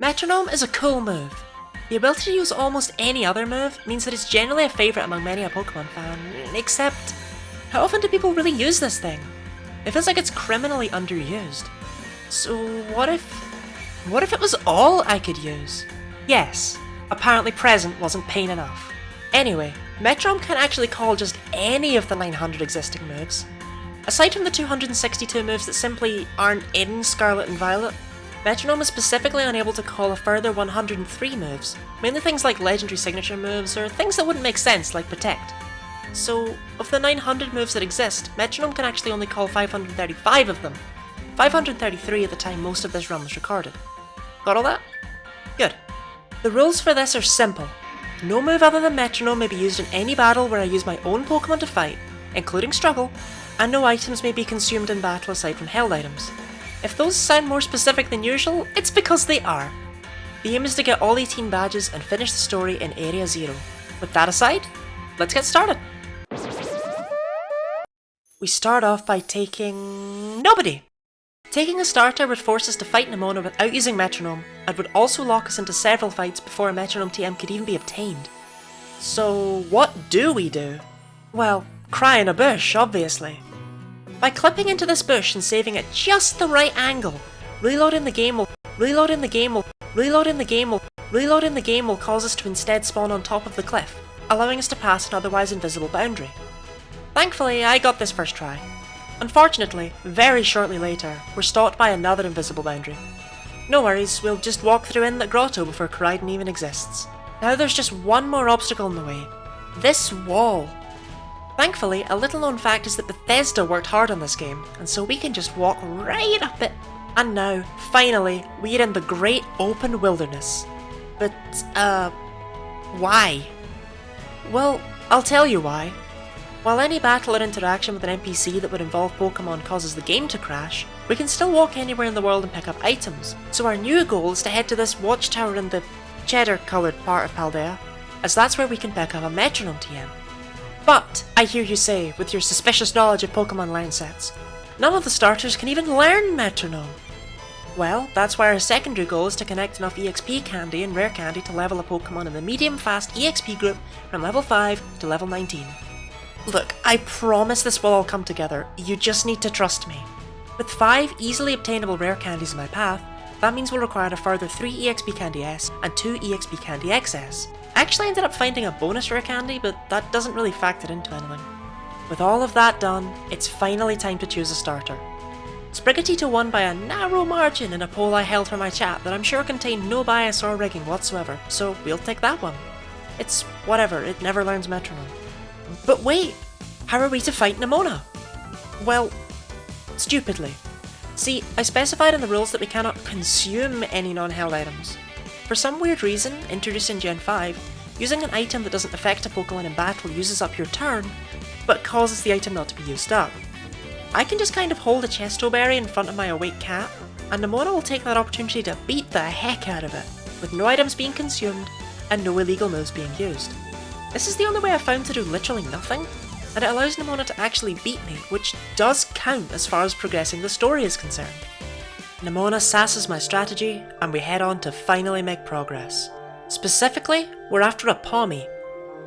Metronome is a cool move. The ability to use almost any other move means that it's generally a favourite among many a Pokemon fan, except how often do people really use this thing? It feels like it's criminally underused. So what if it was all I could use? Yes, apparently present wasn't pain enough. Anyway, Metronome can actually call just any of the 900 existing moves. Aside from the 262 moves that simply aren't in Scarlet and Violet, Metronome is specifically unable to call a further 103 moves, mainly things like legendary signature moves or things that wouldn't make sense like Protect. So, of the 900 moves that exist, Metronome can actually only call 535 of them. 533 at the time most of this run was recorded. Got all that? Good. The rules for this are simple. No move other than Metronome may be used in any battle where I use my own Pokemon to fight, including Struggle, and no items may be consumed in battle aside from held items. If those sound more specific than usual, it's because they are. The aim is to get all 18 badges and finish the story in Area 0. With that aside, let's get started. We start off by taking nobody. Taking a starter would force us to fight Nemona without using Metronome, and would also lock us into several fights before a Metronome TM could even be obtained. So what do we do? Well, cry in a bush, obviously. By clipping into this bush and saving at just the right angle, reloading the game will cause us to instead spawn on top of the cliff, allowing us to pass an otherwise invisible boundary. Thankfully, I got this first try. Unfortunately, very shortly later, we're stalked by another invisible boundary. No worries, we'll just walk through Inlet Grotto before Koraidon even exists. Now there's just one more obstacle in the way. This wall. Thankfully, a little known fact is that Bethesda worked hard on this game, and so we can just walk right up it. And now, finally, we're in the great open wilderness. But, why? Well, I'll tell you why. While any battle or interaction with an NPC that would involve Pokemon causes the game to crash, we can still walk anywhere in the world and pick up items. So our new goal is to head to this watchtower in the cheddar-coloured part of Paldea, as that's where we can pick up a Metronome TM. But, I hear you say, with your suspicious knowledge of Pokemon line sets, none of the starters can even learn Metronome. Well, that's why our secondary goal is to connect enough EXP candy and rare candy to level a Pokemon in the medium-fast EXP group from level 5 to level 19. Look, I promise this will all come together, you just need to trust me. With 5 easily obtainable rare candies in my path, that means we'll require a further 3 EXP Candy S and 2 EXP Candy XS. I actually ended up finding a bonus rare candy, but that doesn't really factor into anything. With all of that done, it's finally time to choose a starter. Sprigatito won by a narrow margin in a poll I held for my chat that I'm sure contained no bias or rigging whatsoever, so we'll take that one. It's whatever, it never learns Metronome. But wait, how are we to fight Nemona? Well, stupidly. See, I specified in the rules that we cannot consume any non-held items. For some weird reason, introduced in Gen 5, using an item that doesn't affect a Pokemon in battle uses up your turn, but causes the item not to be used up. I can just kind of hold a Chesto Berry in front of my awake cat, and Nemona will take that opportunity to beat the heck out of it, with no items being consumed, and no illegal moves being used. This is the only way I've found to do literally nothing, and it allows Nemona to actually beat me, which does count as far as progressing the story is concerned. Nemona sasses my strategy, and we head on to finally make progress. Specifically, we're after a Pawmi.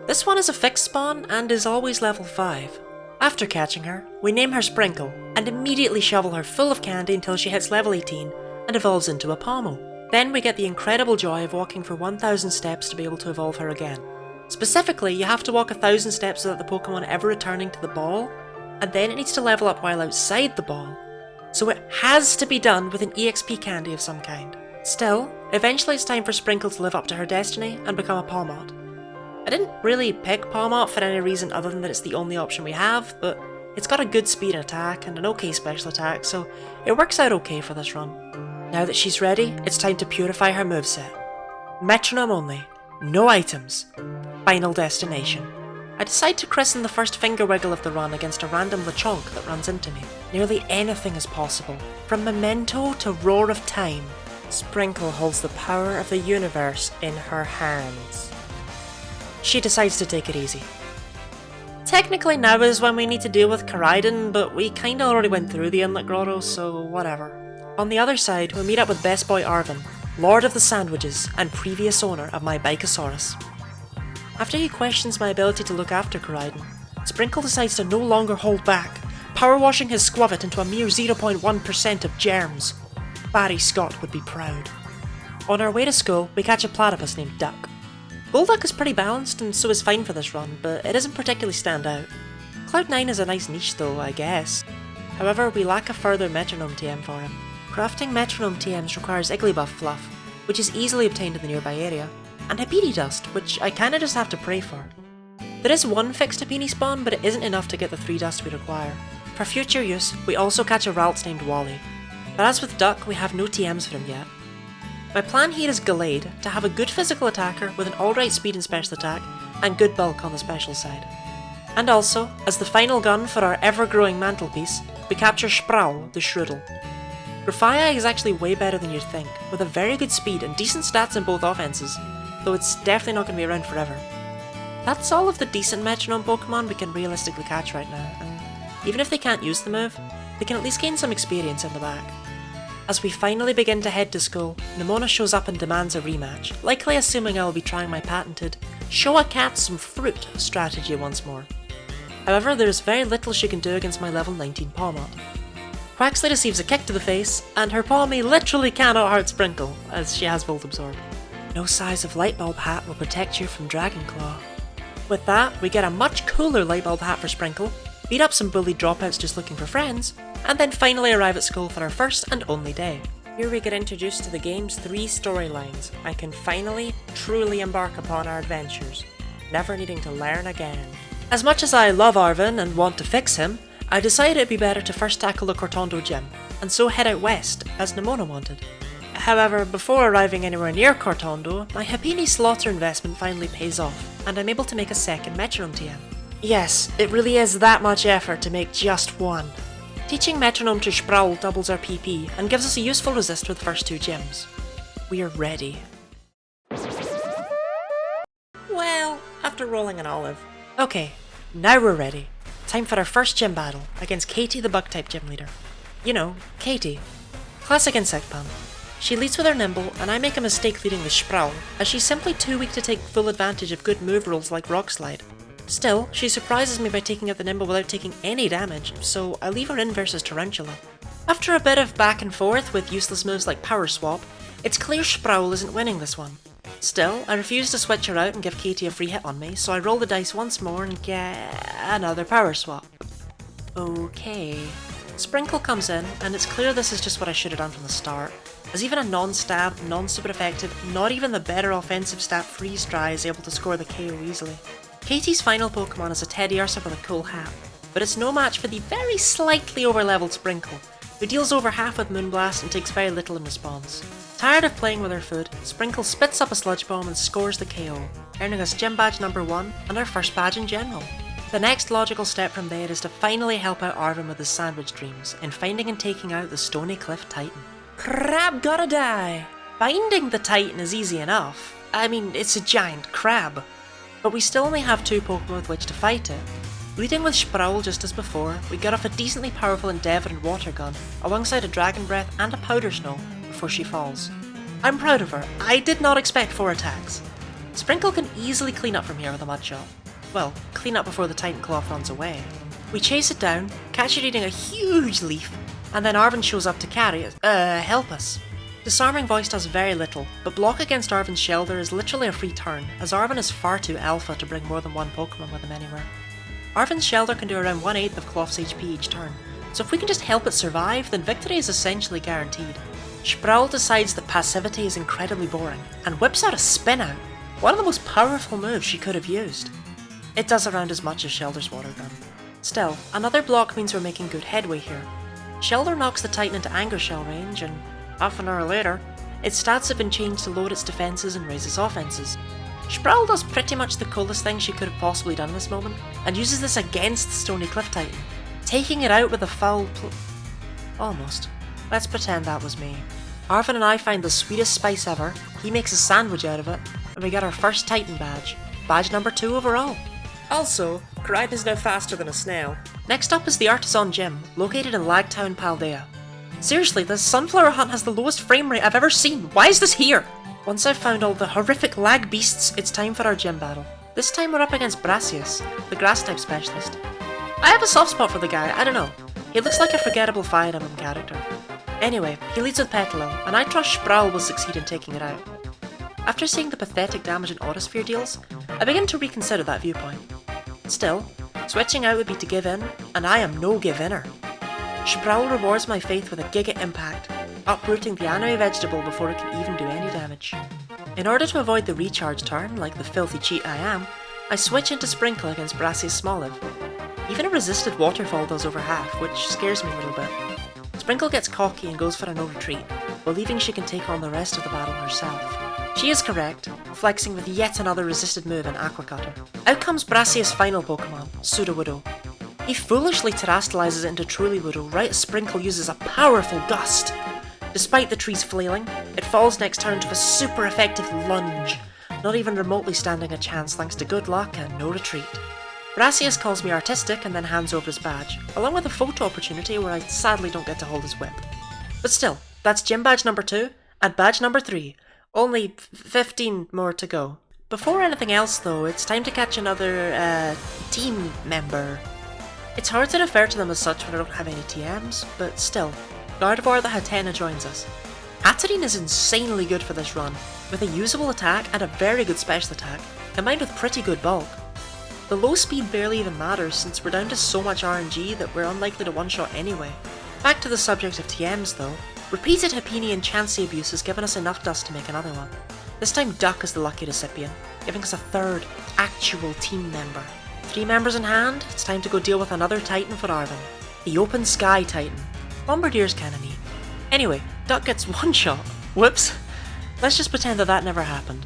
This one is a fixed spawn and is always level 5. After catching her, we name her Sprinkle, and immediately shovel her full of candy until she hits level 18 and evolves into a Pomo. Then we get the incredible joy of walking for 1000 steps to be able to evolve her again. Specifically, you have to walk 1000 steps without the Pokemon ever returning to the ball, and then it needs to level up while outside the ball. So it has to be done with an EXP candy of some kind. Still, eventually it's time for Sprinkle to live up to her destiny and become a Pawmot. I didn't really pick Pawmot for any reason other than that it's the only option we have, but it's got a good speed and attack and an okay special attack, so it works out okay for this run. Now that she's ready, it's time to purify her moveset. Metronome only, no items. Final destination. I decide to christen the first finger wiggle of the run against a random Lechonk that runs into me. Nearly anything is possible, from Memento to Roar of Time. Sprinkle holds the power of the universe in her hands. She decides to take it easy. Technically now is when we need to deal with Koraidon, but we kinda already went through the Inlet Grotto, so whatever. On the other side, we meet up with Best Boy Arvin, Lord of the Sandwiches and previous owner of my Bikosaurus. After he questions my ability to look after Koraidon, Sprinkle decides to no longer hold back, power washing his squavit into a mere 0.1% of germs. Barry Scott would be proud. On our way to school, we catch a platypus named Duck. Golduck is pretty balanced and so is fine for this run, but it doesn't particularly stand out. Cloud9 is a nice niche though, I guess. However, we lack a further Metronome TM for him. Crafting Metronome TMs requires Igglybuff fluff, which is easily obtained in the nearby area, and Hapini dust, which I kinda just have to pray for. There is one fixed Hapini spawn, but it isn't enough to get the 3 dust we require. For future use, we also catch a Ralts named Wally. But as with Duck, we have no TMs for him yet. My plan here is Gallade, to have a good physical attacker with an alright speed and special attack, and good bulk on the special side. And also, as the final gun for our ever-growing mantelpiece, we capture Sproul, the Shroodle. Grafaiai is actually way better than you'd think, with a very good speed and decent stats in both offenses, though it's definitely not going to be around forever. That's all of the decent Metronome Pokemon we can realistically catch right now, and even if they can't use the move, they can at least gain some experience in the back. As we finally begin to head to school, Nemona shows up and demands a rematch, likely assuming I will be trying my patented show a cat some fruit strategy once more. However, there is very little she can do against my level 19 Pawmot. Quaxley receives a kick to the face, and her Pawmi literally cannot hurt Sprinkle, as she has Volt Absorb. No size of Lightbulb hat will protect you from Dragon Claw. With that, we get a much cooler Lightbulb hat for Sprinkle, beat up some bullied dropouts just looking for friends, and then finally arrive at school for our first and only day. Here we get introduced to the game's 3 storylines. I can finally, truly embark upon our adventures, never needing to learn again. As much as I love Arvin and want to fix him, I decided it'd be better to first tackle the Cortondo gym, and so head out west, as Nemona wanted. However, before arriving anywhere near Cortondo, my Hapini slaughter investment finally pays off, and I'm able to make a second Metronome TM. Yes, it really is that much effort to make just one. Teaching Metronome to Sproul doubles our PP and gives us a useful resist for the first 2 gyms. We are ready. Well, after rolling an olive. Okay, now we're ready. Time for our first gym battle against Katie the Bug-type gym leader. You know, Katie. Classic insect pun. She leads with her Nimble, and I make a mistake leading with Sproul, as she's simply too weak to take full advantage of good move rolls like Rock Slide. Still, she surprises me by taking out the Nimble without taking any damage, so I leave her in versus Tarantula. After a bit of back and forth with useless moves like Power Swap, it's clear Sproul isn't winning this one. Still, I refuse to switch her out and give Katie a free hit on me, so I roll the dice once more and get another Power Swap. Okay. Sprinkle comes in, and it's clear this is just what I should have done from the start, as even a non-stab, non-super effective, not even the better offensive stat Freeze Dry is able to score the KO easily. Katie's final Pokemon is a Teddiursa with a cool hat, but it's no match for the very slightly over-leveled Sprinkle, who deals over half with Moonblast and takes very little in response. Tired of playing with her food, Sprinkle spits up a Sludge Bomb and scores the KO, earning us Gym Badge number 1 and our first badge in general. The next logical step from there is to finally help out Arvin with his sandwich dreams in finding and taking out the Stony Cliff Titan. Crab gotta die! Finding the Titan is easy enough. I mean, it's a giant crab. But we still only have 2 Pokemon with which to fight it. Leading with Sproul just as before, we get off a decently powerful Endeavour and Water Gun, alongside a Dragon Breath and a Powder Snow, before she falls. I'm proud of her, I did not expect 4 attacks. Sprinkle can easily clean up from here with a Mud Shot. Well, clean up before the Titan Claw runs away. We chase it down, catch it eating a huge leaf, and then Arvin shows up to carry it, help us. Disarming Voice does very little, but block against Arvin's Shelter is literally a free turn, as Arvin is far too alpha to bring more than 1 Pokemon with him anywhere. Arvin's Shelter can do around 1/8 of Clough's HP each turn, so if we can just help it survive, then victory is essentially guaranteed. Sproul decides that passivity is incredibly boring, and whips out a Spin Out, one of the most powerful moves she could have used. It does around as much as Shelter's Water Gun. Still, another block means we're making good headway here. Shelter knocks the Titan into Anger Shell range, and half an hour later, its stats have been changed to load its defenses and raise its offenses. Sproul does pretty much the coolest thing she could have possibly done in this moment, and uses this against the Stony Cliff Titan, taking it out with a foul Almost. Let's pretend that was me. Arvin and I find the sweetest spice ever, he makes a sandwich out of it, and we get our first Titan badge. Badge number 2 overall. Also, Koraidon is now faster than a snail. Next up is the Artisan Gym, located in Lagtown, Paldea. Seriously, this Sunflower Hunt has the lowest frame rate I've ever seen. Why is this here? Once I've found all the horrific lag beasts, it's time for our gym battle. This time we're up against Brassius, the grass type specialist. I have a soft spot for the guy, I don't know. He looks like a forgettable Fire Emblem character. Anyway, he leads with Petalil, and I trust Sproul will succeed in taking it out. After seeing the pathetic damage an Autosphere deals, I begin to reconsider that viewpoint. Still, switching out would be to give in, and I am no give-inner. Sproul rewards my faith with a Giga Impact, uprooting the anime vegetable before it can even do any damage. In order to avoid the recharge turn, like the filthy cheat I am, I switch into Sprinkle against Brassius Smoliv. Even a resisted waterfall does over half, which scares me a little bit. Sprinkle gets cocky and goes for a no retreat, believing she can take on the rest of the battle herself. She is correct, flexing with yet another resisted move in Aqua Cutter. Out comes Brassius' final Pokemon, Sudowoodo. He foolishly terastallizes it into Truly-Woodo right as Sprinkle uses a powerful gust. Despite the trees flailing, it falls next turn to a super effective lunge, not even remotely standing a chance thanks to good luck and no retreat. Brassius calls me artistic and then hands over his badge, along with a photo opportunity where I sadly don't get to hold his whip. But still, that's gym badge number 2, and badge number 3. Only 15 more to go. Before anything else though, it's time to catch another, team member. It's hard to refer to them as such when I don't have any TMs, but still, Gardevoir the Hatena joins us. Hatterene is insanely good for this run, with a usable attack and a very good special attack, combined with pretty good bulk. The low speed barely even matters since we're down to so much RNG that we're unlikely to one-shot anyway. Back to the subject of TMs though, repeated Happiny and Chansey abuse has given us enough dust to make another one. This time Duck is the lucky recipient, giving us a third, actual team member. 3 members in hand, it's time to go deal with another Titan for Arvin. The Open Sky Titan. Bombardier's kinda neat. Anyway, Duck gets one shot. Whoops. Let's just pretend that never happened.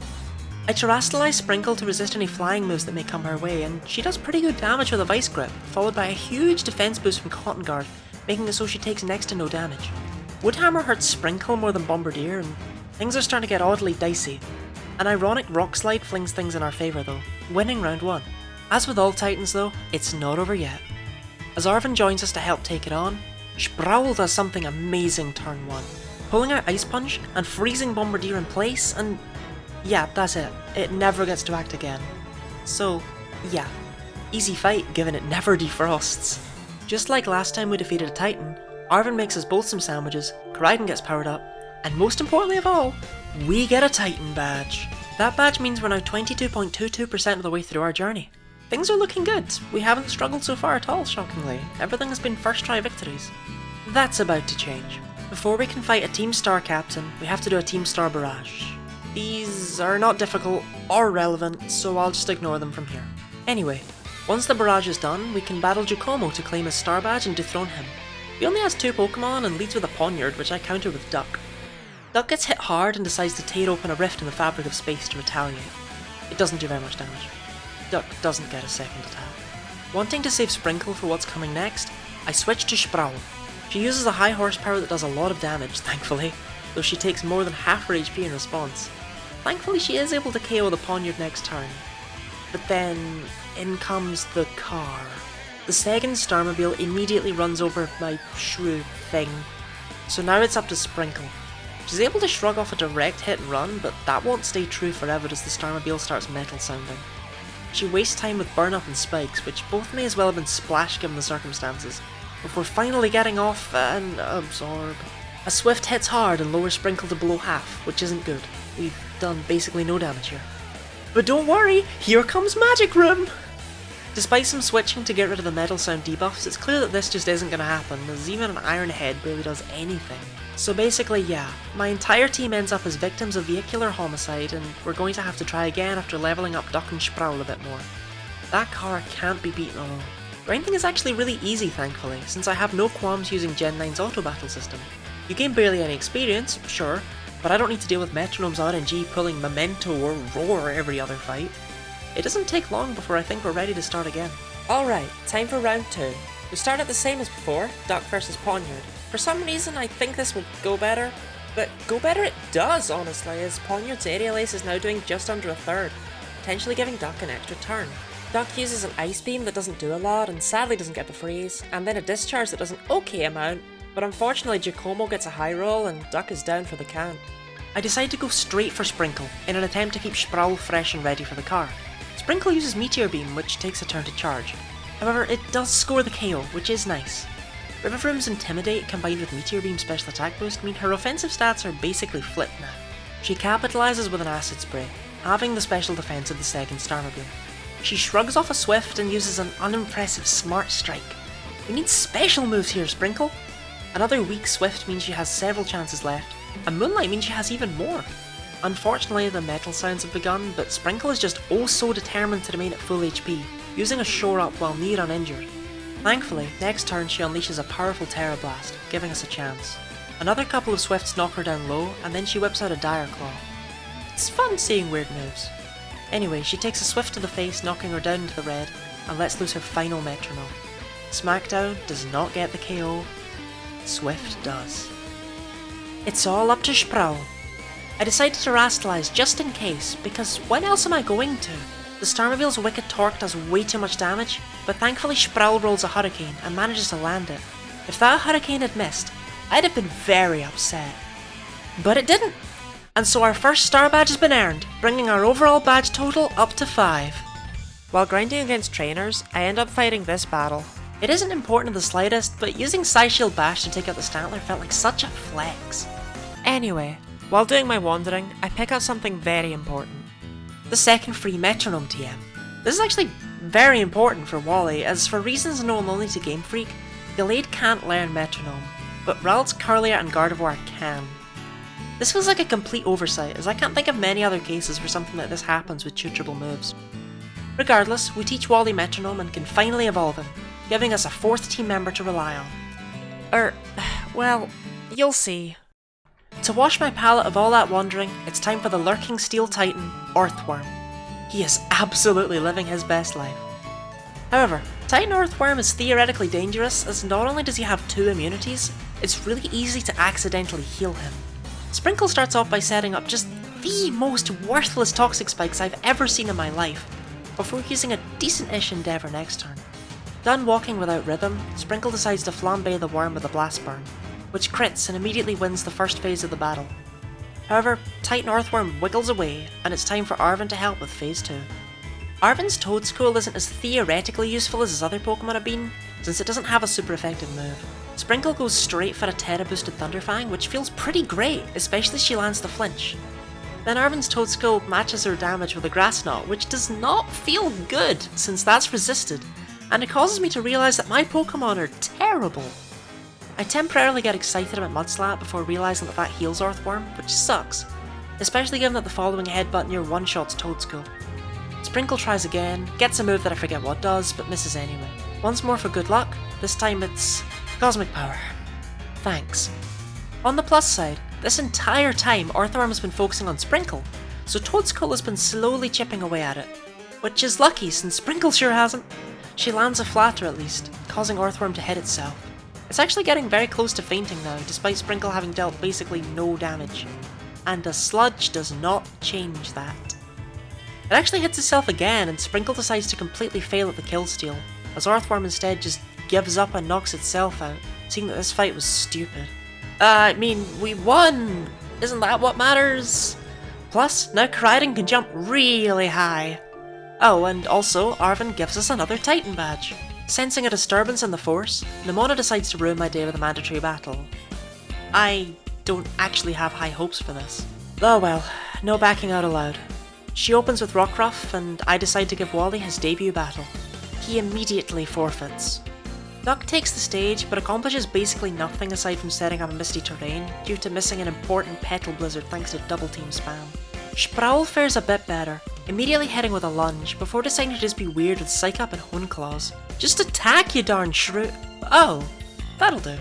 I terastallize Sprinkle to resist any flying moves that may come her way, and she does pretty good damage with a Vice Grip, followed by a huge defense boost from Cotton Guard, making it so she takes next to no damage. Woodhammer hurts Sprinkle more than Bombardier, and things are starting to get oddly dicey. An ironic Rock Slide flings things in our favour though, winning round 1. As with all Titans though, it's not over yet. As Arvin joins us to help take it on, Sproul does something amazing turn 1, pulling out Ice Punch and freezing Bombardier in place, and yeah, that's it. It never gets to act again. So, yeah. Easy fight given it never defrosts. Just like last time we defeated a Titan, Arvin makes us both some sandwiches, Koraidon gets powered up, and most importantly of all, we get a Titan badge. That badge means we're now 22.22% of the way through our journey. Things are looking good. We haven't struggled so far at all, shockingly. Everything has been first try victories. That's about to change. Before we can fight a Team Star captain, we have to do a Team Star barrage. These are not difficult or relevant, so I'll just ignore them from here. Anyway, once the barrage is done, we can battle Giacomo to claim his star badge and dethrone him. He only has 2 Pokemon and leads with a Ponyard, which I counter with Duck. Duck gets hit hard and decides to tear open a rift in the fabric of space to retaliate. It doesn't do very much damage. Duck doesn't get a second attack. Wanting to save Sprinkle for what's coming next, I switch to Sproul. She uses a high horsepower that does a lot of damage, thankfully, though she takes more than half her HP in response. Thankfully she is able to KO the Ponyard next turn. But then, in comes the car. The second Starmobile immediately runs over my shrew thing, so now it's up to Sprinkle. She's able to shrug off a direct hit and run, but that won't stay true forever as the Starmobile starts metal sounding. She wastes time with Burn Up and Spikes, which both may as well have been Splash given the circumstances, before finally getting off and Absorb. A Swift hits hard and lowers Sprinkle to below half, which isn't good. We've done basically no damage here. But don't worry, here comes Magic Room! Despite some switching to get rid of the metal sound debuffs, it's clear that this just isn't going to happen, as even an Iron Head barely does anything. So basically, yeah, my entire team ends up as victims of vehicular homicide, and we're going to have to try again after leveling up Duck and Sproul a bit more. That car can't be beaten alone. Grinding is actually really easy, thankfully, since I have no qualms using Gen 9's auto battle system. You gain barely any experience, sure, but I don't need to deal with Metronome's RNG pulling Memento or Roar every other fight. It doesn't take long before I think we're ready to start again. Alright, time for round 2. We start out the same as before, Duck versus Ponyard. For some reason I think this would go better, but go better it does honestly, as Ponyard's Aerial Ace is now doing just under a third, potentially giving Duck an extra turn. Duck uses an Ice Beam that doesn't do a lot and sadly doesn't get the freeze, and then a Discharge that does an okay amount, but unfortunately Giacomo gets a high roll and Duck is down for the count. I decide to go straight for Sprinkle in an attempt to keep Sproul fresh and ready for the car. Sprinkle uses Meteor Beam, which takes a turn to charge. However, it does score the KO, which is nice. Riverroom's Intimidate combined with Meteor Beam special attack boost mean her offensive stats are basically flipped now. She capitalizes with an Acid Spray, having the special defense of the second Starmobile. She shrugs off a Swift and uses an unimpressive Smart Strike. We need special moves here, Sprinkle! Another weak Swift means she has several chances left, and Moonlight means she has even more. Unfortunately, the metal sounds have begun, but Sprinkle is just oh so determined to remain at full HP, using a Shore Up while near uninjured. Thankfully, next turn she unleashes a powerful Terra Blast, giving us a chance. Another couple of Swifts knock her down low, and then she whips out a Dire Claw. It's fun seeing weird moves. Anyway, she takes a Swift to the face, knocking her down into the red, and lets loose her final Metronome. Smackdown does not get the KO, Swift does. It's all up to Sproul. I decided to Rastalise just in case, because when else am I going to? The Starmobile's Wicked Torque does way too much damage, but thankfully Sproul rolls a Hurricane and manages to land it. If that Hurricane had missed, I'd have been very upset. But it didn't! And so our first star badge has been earned, bringing our overall badge total up to 5. While grinding against trainers, I end up fighting this battle. It isn't important in the slightest, but using Psyshield Bash to take out the Stantler felt like such a flex. Anyway, while doing my wandering, I pick out something very important. The second free Metronome TM. This is actually very important for Wally, as for reasons known only to Game Freak, Gallade can't learn Metronome, but Ralts, Curlier and Gardevoir can. This feels like a complete oversight, as I can't think of many other cases where something like this happens with tutorable moves. Regardless, we teach Wally Metronome and can finally evolve him, giving us a 4th team member to rely on. Well, you'll see. To wash my palate of all that wandering, it's time for the lurking steel titan, Earthworm. He is absolutely living his best life. However, Titan Earthworm is theoretically dangerous, as not only does he have 2 immunities, it's really easy to accidentally heal him. Sprinkle starts off by setting up just the most worthless Toxic Spikes I've ever seen in my life, before using a decent-ish endeavour next turn. Done walking without rhythm, Sprinkle decides to flambe the worm with a Blast Burn, which crits and immediately wins the first phase of the battle. However, Titan Earthworm wiggles away, and it's time for Arven to help with phase 2. Arven's Toedscool isn't as theoretically useful as his other Pokemon have been, since it doesn't have a super effective move. Sprinkle goes straight for a Terra boosted Thunderfang, which feels pretty great, especially as she lands the flinch. Then Arven's Toedscool matches her damage with a Grass Knot, which does not feel good, since that's resisted, and it causes me to realise that my Pokemon are terrible. I temporarily get excited about Mudslap before realising that heals Earthworm, which sucks, especially given that the following headbutt near one-shots Toedscool. Sprinkle tries again, gets a move that I forget what does, but misses anyway. Once more for good luck, this time it's Cosmic Power. Thanks. On the plus side, this entire time Earthworm has been focusing on Sprinkle, so Toedscool has been slowly chipping away at it. Which is lucky, since Sprinkle sure hasn't. She lands a flatter at least, causing Earthworm to hit itself. It's actually getting very close to fainting now, despite Sprinkle having dealt basically no damage. And a Sludge does not change that. It actually hits itself again, and Sprinkle decides to completely fail at the kill steal, as Earthworm instead just gives up and knocks itself out, seeing that this fight was stupid. We won! Isn't that what matters? Plus, now Koraidon can jump really high. Oh, and also, Arven gives us another Titan badge. Sensing a disturbance in the force, Nimona decides to ruin my day with a mandatory battle. I don't actually have high hopes for this. Oh well, no backing out allowed. She opens with Rockruff, and I decide to give Wally his debut battle. He immediately forfeits. Duck takes the stage, but accomplishes basically nothing aside from setting up a misty terrain, due to missing an important Petal Blizzard thanks to double team spam. Sproul fares a bit better, immediately hitting with a lunge, before deciding to just be weird with Psych Up and Hone Claws. Just attack, you darn shrew. Oh, that'll do.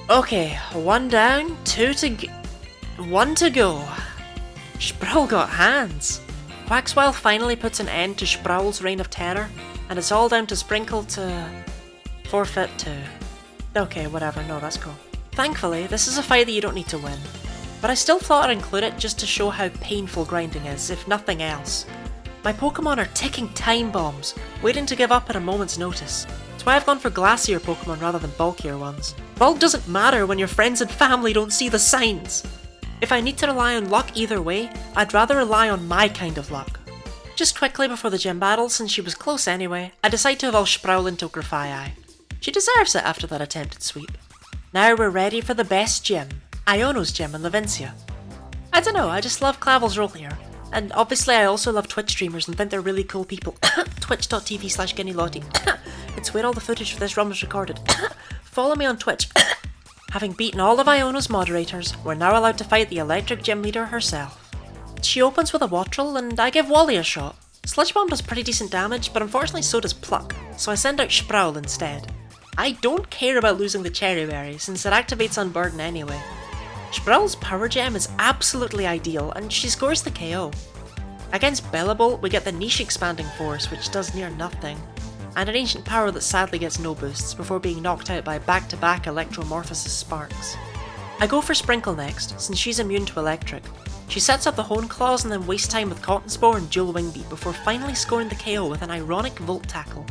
Okay, 1 down, 1 to go. Sproul got hands. Quaxwell finally puts an end to Sproul's reign of terror, and it's all down to Sprinkle to forfeit too. Okay, whatever, no, that's cool. Thankfully, this is a fight that you don't need to win, but I still thought I'd include it just to show how painful grinding is, if nothing else. My Pokemon are ticking time bombs, waiting to give up at a moment's notice. That's why I've gone for glassier Pokemon rather than bulkier ones. Bulk doesn't matter when your friends and family don't see the signs! If I need to rely on luck either way, I'd rather rely on my kind of luck. Just quickly before the gym battle, since she was close anyway, I decide to evolve Sproul into Grafaiai. She deserves it after that attempted sweep. Now we're ready for the best gym, Iono's gym in Levincia. I don't know, I just love Clavel's role here. And obviously I also love Twitch streamers and think they're really cool people. Twitch.tv/GuineaLottie. It's where all the footage for this run was recorded. Follow me on Twitch. Having beaten all of Iono's moderators, we're now allowed to fight the electric gym leader herself. She opens with a Wattrel and I give Wally a shot. Sludge Bomb does pretty decent damage, but unfortunately so does Pluck, so I send out Sproul instead. I don't care about losing the Cherry Berry since it activates Unburden anyway. Sproul's Power Gem is absolutely ideal and she scores the KO. Against Bellebolt we get the Niche Expanding Force which does near nothing, and an Ancient Power that sadly gets no boosts before being knocked out by back-to-back Electromorphosis Sparks. I go for Sprinkle next, since she's immune to Electric. She sets up the Hone Claws and then wastes time with Cotton Spore and Dual Wing Beat before finally scoring the KO with an ironic Volt Tackle.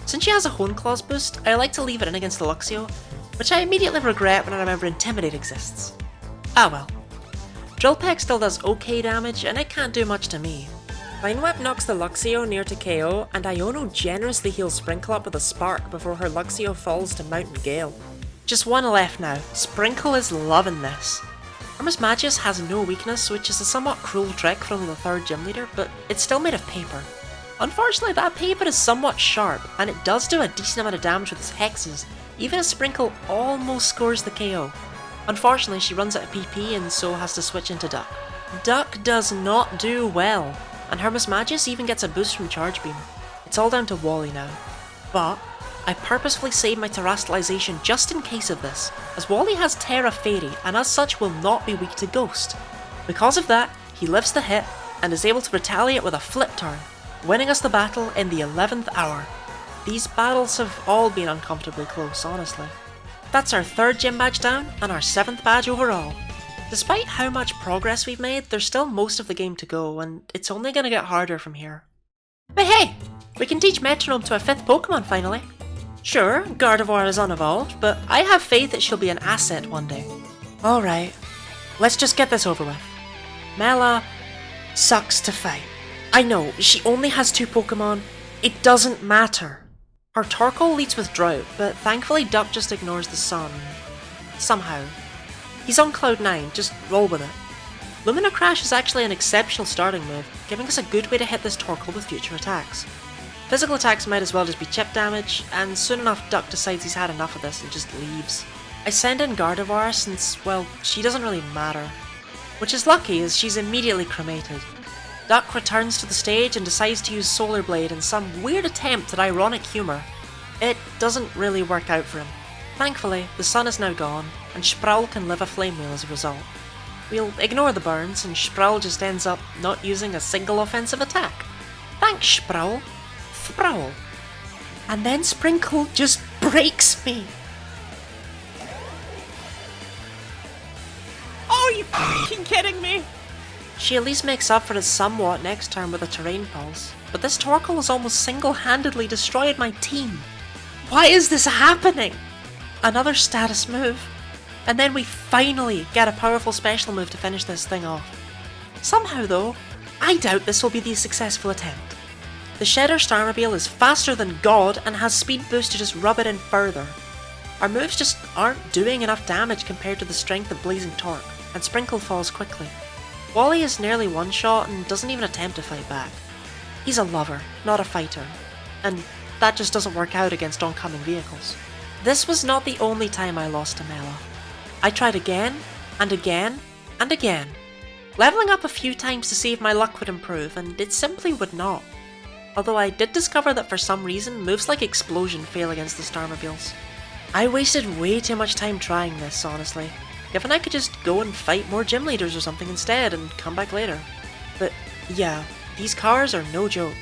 Since she has a Hone Claws boost, I like to leave it in against the Luxio, which I immediately regret when I remember Intimidate exists. Ah well. Drill Peck still does okay damage and it can't do much to me. Vine Whip knocks the Luxio near to KO and Iono generously heals Sprinkle up with a Spark before her Luxio falls to Mountain Gale. Just one left now, Sprinkle is loving this. Armus Magius has no weakness, which is a somewhat cruel trick from the third gym leader, but it's still made of paper. Unfortunately that paper is somewhat sharp, and it does do a decent amount of damage with its hexes, even as Sprinkle almost scores the KO. Unfortunately she runs out of PP and so has to switch into Duck. Duck does not do well, and Hermes Magius even gets a boost from Charge Beam. It's all down to Wally now. But I purposefully saved my Terastallization just in case of this, as Wally has Terra Fairy and as such will not be weak to Ghost. Because of that, he lives the hit and is able to retaliate with a Flip Turn, winning us the battle in the 11th hour. These battles have all been uncomfortably close, honestly. That's our 3rd gym badge down and our 7th badge overall. Despite how much progress we've made, there's still most of the game to go and it's only going to get harder from here. But hey! We can teach Metronome to a 5th Pokemon finally. Sure, Gardevoir is unevolved, but I have faith that she'll be an asset one day. Alright, let's just get this over with. Mela sucks to fight. I know, she only has 2 Pokemon. It doesn't matter. Her Torkoal leads with Drought, but thankfully Duck just ignores the sun. Somehow. He's on Cloud 9, just roll with it. Lumina Crash is actually an exceptional starting move, giving us a good way to hit this Torkoal with future attacks. Physical attacks might as well just be chip damage, and soon enough Duck decides he's had enough of this and just leaves. I send in Gardevoir since, well, she doesn't really matter. Which is lucky as she's immediately cremated. Duck returns to the stage and decides to use Solar Blade in some weird attempt at ironic humour. It doesn't really work out for him. Thankfully, the sun is now gone, and Sproul can live a Flame Wheel as a result. We'll ignore the burns, and Sproul just ends up not using a single offensive attack. Thanks, Sproul. Sproul. And then Sprinkle just breaks me. Oh, you fucking kidding me? She at least makes up for it somewhat next turn with a Terrain Pulse, but this Torkoal has almost single-handedly destroyed my team. Why is this happening? Another status move, and then we finally get a powerful special move to finish this thing off. Somehow though, I doubt this will be the successful attempt. The Shedder Starmobile is faster than God and has speed boost to just rub it in further. Our moves just aren't doing enough damage compared to the strength of Blazing Torque, and Sprinkle falls quickly. Wally is nearly one-shot and doesn't even attempt to fight back. He's a lover, not a fighter, and that just doesn't work out against oncoming vehicles. This was not the only time I lost to Mela. I tried again, and again, and again, leveling up a few times to see if my luck would improve, and it simply would not. Although I did discover that for some reason, moves like Explosion fail against the Starmobiles. I wasted way too much time trying this, honestly, given I could just go and fight more gym leaders or something instead and come back later. But yeah, these cars are no joke.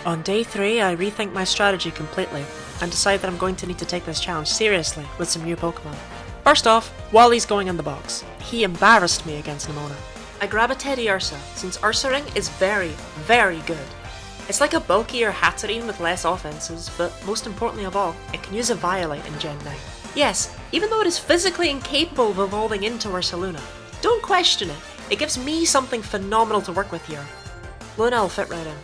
On day 3, I rethink my strategy completely, and decide that I'm going to need to take this challenge seriously with some new Pokemon. First off, Wally's going in the box. He embarrassed me against Nimona. I grab a Teddy Ursa, since Ursa Ring is very, very good. It's like a bulkier Hatterene with less offenses, but most importantly of all, it can use a Violite in Gen 9. Yes, even though it is physically incapable of evolving into Ursaluna. Don't question it, it gives me something phenomenal to work with here. Luna will fit right in.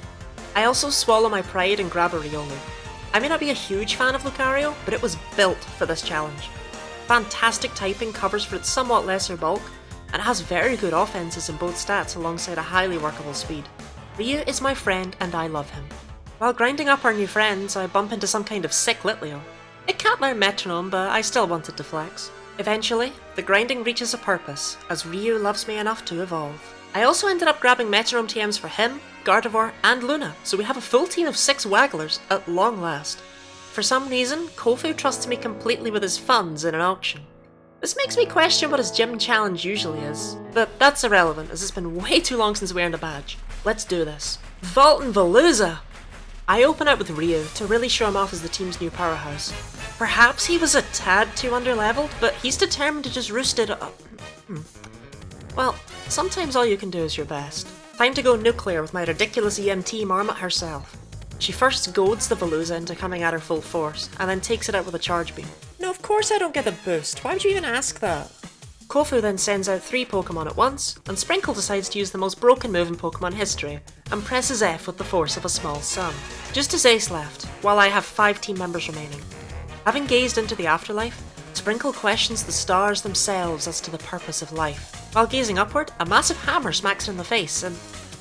I also swallow my pride and grab a Riolu. I may not be a huge fan of Lucario, but it was built for this challenge. Fantastic typing covers for its somewhat lesser bulk, and it has very good offenses in both stats alongside a highly workable speed. Ryu is my friend and I love him. While grinding up our new friends, I bump into some kind of sick Litleo. It can't learn Metronome, but I still wanted to flex. Eventually, the grinding reaches a purpose, as Ryu loves me enough to evolve. I also ended up grabbing Metronome TMs for him, Gardevoir, and Luna, so we have a full team of 6 Wagglers at long last. For some reason, Kofu trusts me completely with his funds in an auction. This makes me question what his gym challenge usually is, but that's irrelevant as it's been way too long since we earned a badge. Let's do this. Vault and Veluza! I open out with Ryu to really show him off as the team's new powerhouse. Perhaps he was a tad too underleveled, but he's determined to just roost it up. Well, sometimes all you can do is your best. Time to go nuclear with my ridiculous EMT Marmot herself. She first goads the Veluza into coming at her full force, and then takes it out with a charge beam. No, of course I don't get the boost. Why would you even ask that? Kofu then sends out 3 Pokemon at once, and Sprinkle decides to use the most broken move in Pokemon history, and presses F with the force of a small sum. Just as Ace left, while I have 5 team members remaining. Having gazed into the afterlife, Sprinkle questions the stars themselves as to the purpose of life. While gazing upward, a massive hammer smacks her in the face, and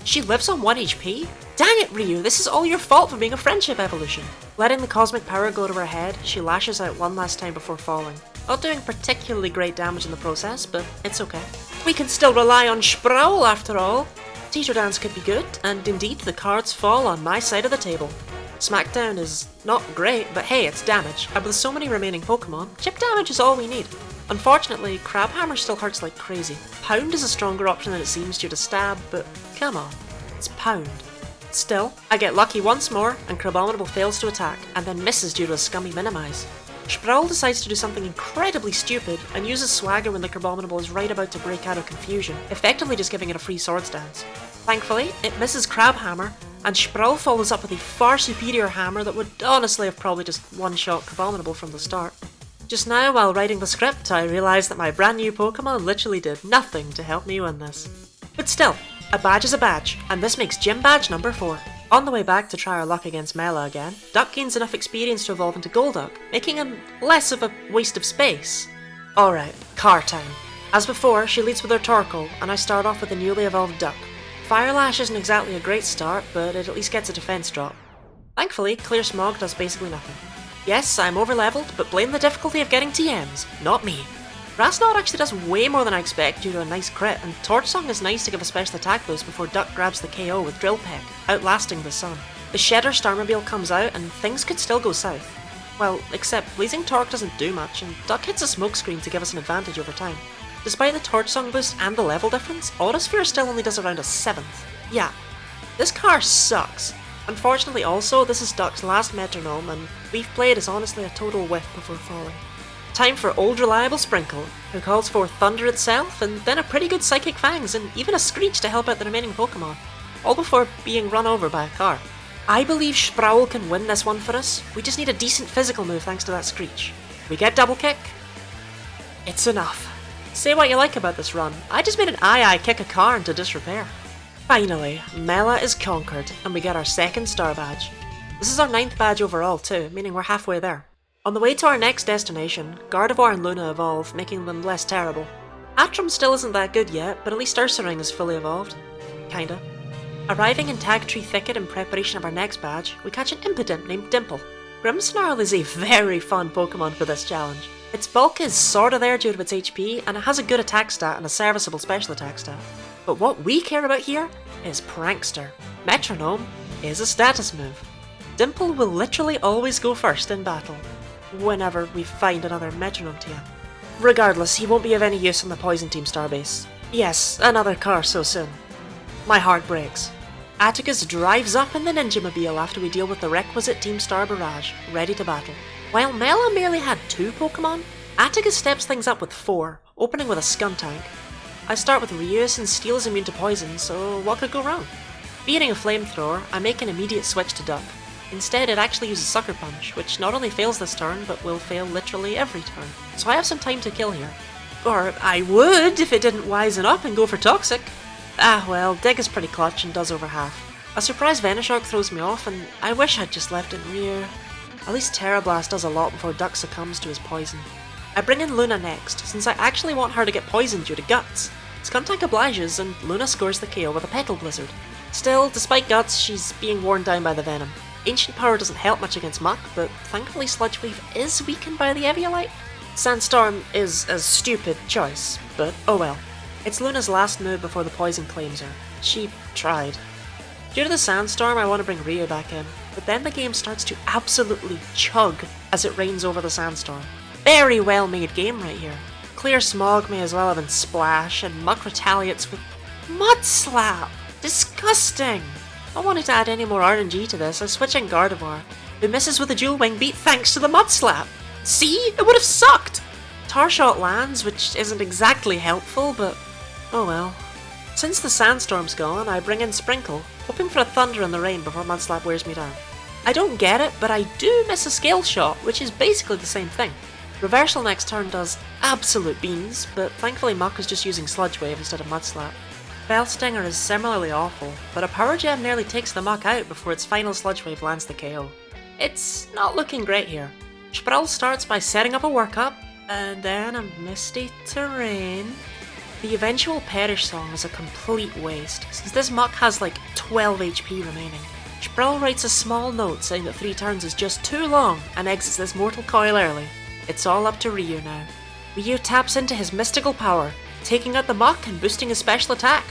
she lives on 1 HP? Dang it, Ryu, this is all your fault for being a friendship evolution. Letting the cosmic power go to her head, she lashes out one last time before falling. Not doing particularly great damage in the process, but it's okay. We can still rely on Sproul after all. Teeter Dance could be good, and indeed the cards fall on my side of the table. Smackdown is not great, but hey, it's damage, and with so many remaining Pokemon, chip damage is all we need. Unfortunately, Crabhammer still hurts like crazy. Pound is a stronger option than it seems due to stab, but come on, it's Pound. Still, I get lucky once more, and Crabominable fails to attack, and then misses due to a scummy Minimize. Sproul decides to do something incredibly stupid, and uses Swagger when the Crabominable is right about to break out of confusion, effectively just giving it a free Swords Dance. Thankfully, it misses Crabhammer, and Sproul follows up with a far superior hammer that would honestly have probably just one-shot Crabominable from the start. Just now, while writing the script, I realised that my brand new Pokemon literally did nothing to help me win this. But still, a badge is a badge, and this makes Gym Badge number 4. On the way back to try our luck against Mela again, Duck gains enough experience to evolve into Golduck, making him less of a waste of space. Alright, car time. As before, she leads with her Torkoal, and I start off with a newly evolved Duck. Fire Lash isn't exactly a great start, but it at least gets a defense drop. Thankfully, Clear Smog does basically nothing. Yes, I'm over-leveled, but blame the difficulty of getting TMs, not me. Grassnot actually does way more than I expect due to a nice crit, and Torch Song is nice to give a special attack boost before Duck grabs the KO with Drill Peck, outlasting the sun. The Shedder Starmobile comes out, and things could still go south. Well, except Blazing Torque doesn't do much, and Duck hits a smokescreen to give us an advantage over time. Despite the Torch Song boost and the level difference, Autosphere still only does around a 7th. Yeah, this car sucks. Unfortunately also, this is Duck's last Metronome, and Leaf Blade is honestly a total whiff before falling. Time for old reliable Sprinkle, who calls forth Thunder itself, and then a pretty good Psychic Fangs, and even a Screech to help out the remaining Pokemon, all before being run over by a car. I believe Sproul can win this one for us, we just need a decent physical move thanks to that Screech. We get Double Kick? It's enough. Say what you like about this run, I just made an aye kick a car into disrepair. Finally, Mela is conquered, and we get our 2nd star badge. This is our 9th badge overall too, meaning we're halfway there. On the way to our next destination, Gardevoir and Luna evolve, making them less terrible. Atrom still isn't that good yet, but at least Ursaring is fully evolved. Kinda. Arriving in Tagtree Thicket in preparation of our next badge, we catch an Impidimp named Dimple. Grimmsnarl is a very fun Pokemon for this challenge. Its bulk is sorta there due to its HP, and it has a good attack stat and a serviceable special attack stat. But what we care about here is Prankster. Metronome is a status move. Dimple will literally always go first in battle, whenever we find another Metronome TM. Regardless, he won't be of any use on the Poison Team starbase. Yes, another car so soon. My heart breaks. Atticus drives up in the Ninjamobile after we deal with the requisite Team Star barrage, ready to battle. While Mela merely had 2 Pokemon, Atticus steps things up with 4, opening with a Skuntank. I start with Ryu since Steel is immune to poison, so what could go wrong? Beating a flamethrower, I make an immediate switch to Duck. Instead, it actually uses Sucker Punch, which not only fails this turn, but will fail literally every turn. So I have some time to kill here. Or I would if it didn't wisen up and go for Toxic. Ah well, Dig is pretty clutch and does over half. A surprise Venoshock throws me off, and I wish I'd just left it in Ryu. At least Terra Blast does a lot before Duck succumbs to his poison. I bring in Luna next, since I actually want her to get poisoned due to Guts. Skuntank obliges, and Luna scores the KO with a Petal Blizzard. Still, despite Guts, she's being worn down by the Venom. Ancient Power doesn't help much against Muck, but thankfully Sludge Wave is weakened by the Eviolite. Sandstorm is a stupid choice, but oh well. It's Luna's last move before the poison claims her. She tried. Due to the Sandstorm, I want to bring Ryu back in, but then the game starts to absolutely chug as it rains over the Sandstorm. Very well made game right here. Clear Smog may as well have been Splash, and Muck retaliates with Mud Slap! Disgusting! I wanted to add any more RNG to this, I switch in Gardevoir, who misses with a dual wing beat thanks to the Mud Slap! See? It would have sucked! Tar Shot lands, which isn't exactly helpful, but oh well. Since the Sandstorm's gone, I bring in Sprinkle, hoping for a Thunder in the rain before Mud Slap wears me down. I don't get it, but I do miss a Scale Shot, which is basically the same thing. Reversal next turn does absolute beans, but thankfully Muck is just using Sludge Wave instead of Mud Slap. Bell Stinger is similarly awful, but a Power Gem nearly takes the Muck out before its final Sludge Wave lands the KO. It's not looking great here. Sproul starts by setting up a workup, and then a Misty Terrain. The eventual Perish Song is a complete waste, since this Muck has like 12 HP remaining. Sproul writes a small note saying that 3 turns is just too long, and exits this Mortal Coil early. It's all up to Ryu now. Ryu taps into his mystical power, taking out the Muck and boosting his special attack.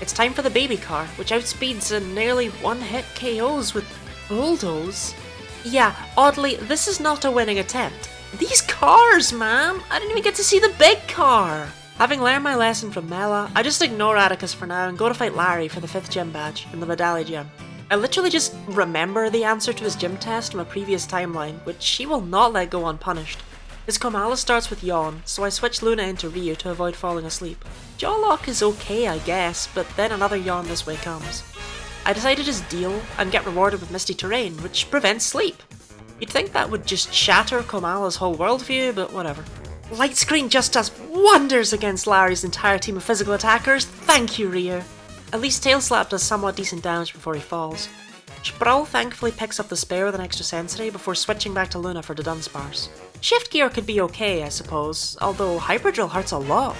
It's time for the Baby Car, which outspeeds and nearly one-hit KOs with Bulldoze. Yeah, oddly, this is not a winning attempt. These cars, man! I didn't even get to see the big car! Having learned my lesson from Mela, I just ignore Atticus for now and go to fight Larry for the 5th gym badge in the Medallia gym. I literally just remember the answer to his gym test from a previous timeline, which he will not let go unpunished. His Komala starts with Yawn, so I switch Luna into Ryu to avoid falling asleep. Jaw Lock is okay, I guess, but then another Yawn this way comes. I decide to just deal and get rewarded with Misty Terrain, which prevents sleep. You'd think that would just shatter Komala's whole worldview, but whatever. Light Screen just does wonders against Larry's entire team of physical attackers, thank you Ryu! At least Tail Slap does somewhat decent damage before he falls. Sproul thankfully picks up the spare with an extra sensory before switching back to Luna for the Dunsparce. Shift Gear could be okay, I suppose, although Hyper Drill hurts a lot.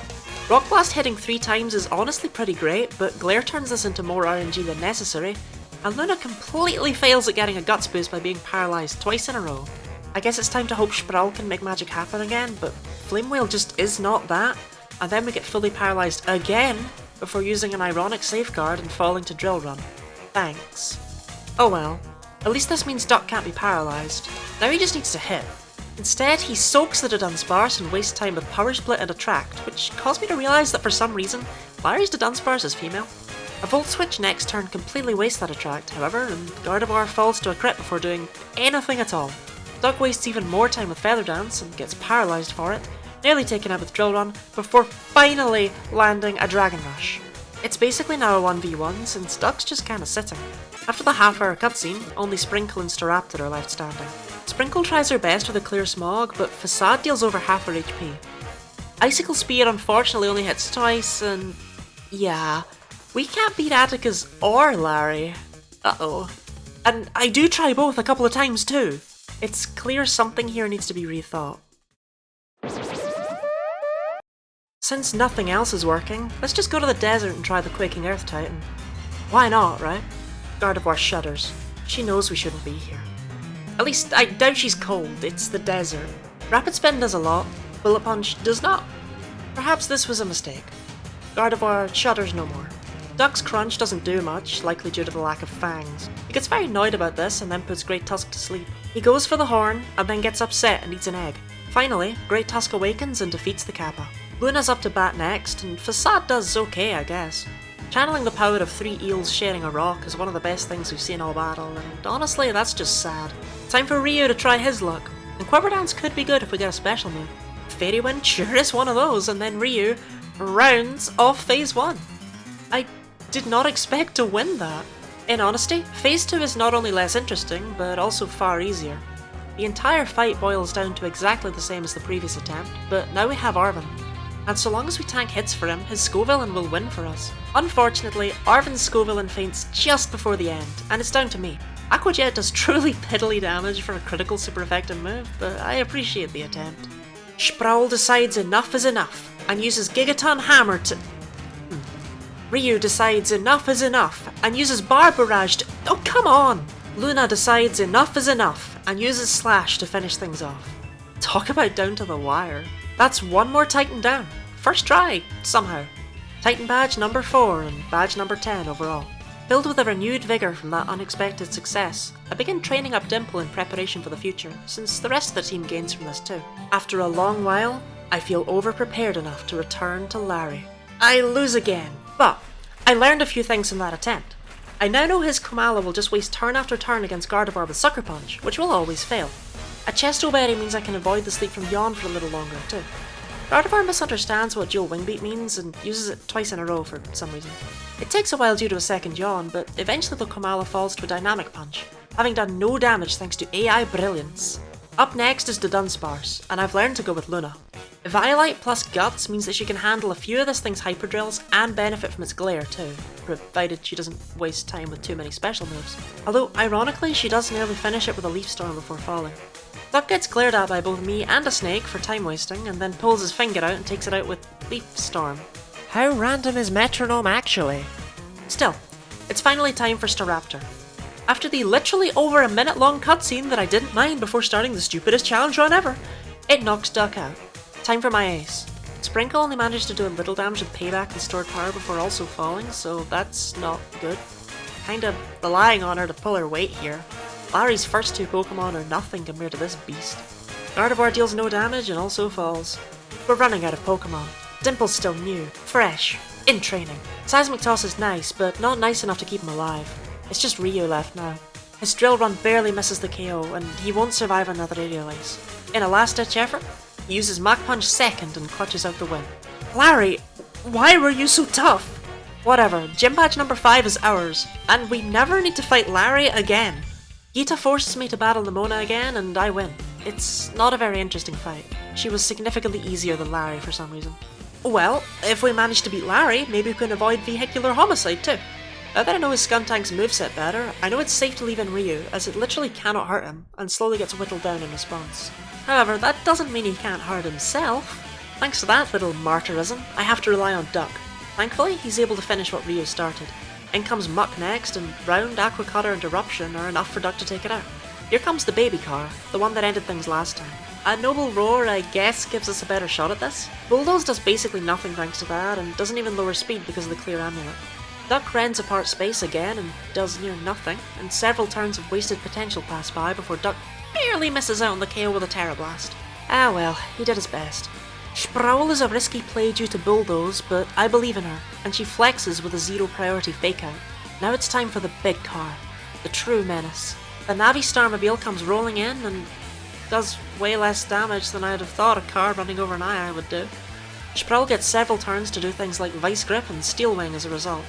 Rock Blast hitting 3 times is honestly pretty great, but Glare turns this into more RNG than necessary, and Luna completely fails at getting a Guts boost by being paralysed twice in a row. I guess it's time to hope Sproul can make magic happen again, but Flame Whale just is not that, and then we get fully paralysed again before using an ironic safeguard and falling to Drill Run. Thanks. Oh well, at least this means Duck can't be paralysed. Now he just needs to hit. Instead, he soaks the Dunsparce and wastes time with Power Split and Attract, which caused me to realise that for some reason, Larry's Dunsparce is female. A Volt Switch next turn completely wastes that Attract, however, and Gardevoir falls to a crit before doing anything at all. Duck wastes even more time with Feather Dance and gets paralysed for it, nearly taken out with Drill Run, before finally landing a Dragon Rush. It's basically now a 1v1 since Duck's just kinda sitting. After the half-hour cutscene, only Sprinkle and Staraptor are left standing. Sprinkle tries her best with a Clear Smog, but Facade deals over half her HP. Icicle Spear unfortunately only hits twice, and yeah, we can't beat Atticus or Larry. Uh-oh. And I do try both a couple of times too. It's clear something here needs to be rethought. Since nothing else is working, let's just go to the desert and try the Quaking Earth Titan. Why not, right? Gardevoir shudders. She knows we shouldn't be here. At least, I doubt she's cold, it's the desert. Rapid Spin does a lot, Bullet Punch does not. Perhaps this was a mistake. Gardevoir shudders no more. Duck's Crunch doesn't do much, likely due to the lack of fangs. He gets very annoyed about this and then puts Great Tusk to sleep. He goes for the horn, and then gets upset and eats an egg. Finally, Great Tusk awakens and defeats the Kappa. Luna's up to bat next, and Facade does okay, I guess. Channeling the power of 3 eels sharing a rock is one of the best things we've seen all battle, and honestly, that's just sad. Time for Ryu to try his luck, and Quiver Dance could be good if we get a special move. Fairy Wind sure is one of those, and then Ryu, rounds of Phase 1. I did not expect to win that. In honesty, Phase 2 is not only less interesting, but also far easier. The entire fight boils down to exactly the same as the previous attempt, but now we have Arven. And so long as we tank hits for him, his Scovillain will win for us. Unfortunately, Arven's Scovillain faints just before the end, and it's down to me. Aqua Jet does truly piddly damage for a critical super effective move, but I appreciate the attempt. Sproul decides enough is enough, and uses Gigaton Hammer to... Ryu decides enough is enough, and uses Bar Barrage to... Oh, come on! Luna decides enough is enough, and uses Slash to finish things off. Talk about down to the wire. That's one more Titan down. First try, somehow. Titan badge number 4 and badge number 10 overall. Filled with a renewed vigour from that unexpected success, I begin training up Dimple in preparation for the future, since the rest of the team gains from this too. After a long while, I feel over-prepared enough to return to Larry. I lose again, but I learned a few things from that attempt. I now know his Komala will just waste turn after turn against Gardevoir with Sucker Punch, which will always fail. A Chesto Berry means I can avoid the sleep from Yawn for a little longer too. Gardevoir misunderstands what Dual Wing Beat means and uses it twice in a row for some reason. It takes a while due to a second Yawn, but eventually the Komala falls to a Dynamic Punch, having done no damage thanks to AI brilliance. Up next is the Dunsparce, and I've learned to go with Luna. Violite plus Guts means that she can handle a few of this thing's Hyper Drills and benefit from its glare too, provided she doesn't waste time with too many special moves. Although, ironically, she does nearly finish it with a Leaf Storm before falling. Duck gets glared at by both me and a snake for time wasting, and then pulls his finger out and takes it out with Leaf Storm. How random is Metronome actually? Still, it's finally time for Staraptor. After the literally over a minute long cutscene that I didn't mind before starting the stupidest challenge run ever, it knocks Duck out. Time for my ace. Sprinkle only managed to do a little damage with payback and stored power before also falling, so that's not good. Kinda relying on her to pull her weight here. Larry's first 2 Pokemon are nothing compared to this beast. Gardevoir deals no damage and also falls. We're running out of Pokemon. Dimple's still new, fresh, in training. Seismic Toss is nice, but not nice enough to keep him alive. It's just Ryu left now. His Drill Run barely misses the KO, and he won't survive another Aerial Ace. In a last-ditch effort, he uses Mach Punch second and clutches out the win. Larry, why were you so tough? Whatever, Gym Badge number 5 is ours, and we never need to fight Larry again. Gita forces me to battle Nimona again, and I win. It's not a very interesting fight. She was significantly easier than Larry for some reason. Well, if we manage to beat Larry, maybe we can avoid Vehicular Homicide too. Now that I know his Skuntank's moveset better, I know it's safe to leave in Ryu, as it literally cannot hurt him, and slowly gets whittled down in response. However, that doesn't mean he can't hurt himself. Thanks to that little martyrism, I have to rely on Duck. Thankfully, he's able to finish what Ryu started. In comes Muck next, and Round, Aqua Cutter and Eruption are enough for Duck to take it out. Here comes the baby car, the one that ended things last time. A Noble Roar, I guess, gives us a better shot at this. Bulldoze does basically nothing thanks to that, and doesn't even lower speed because of the Clear Amulet. Duck rends apart space again, and does near nothing, and several turns of wasted potential pass by before Duck barely misses out on the KO with a Terra Blast. Ah well, he did his best. Sproul is a risky play due to Bulldoze, but I believe in her, and she flexes with a 0 priority fake out. Now it's time for the big car, the true menace. The Navi Starmobile comes rolling in and does way less damage than I'd have thought a car running over an eye would do. Sproul gets several turns to do things like Vice Grip and Steel Wing as a result.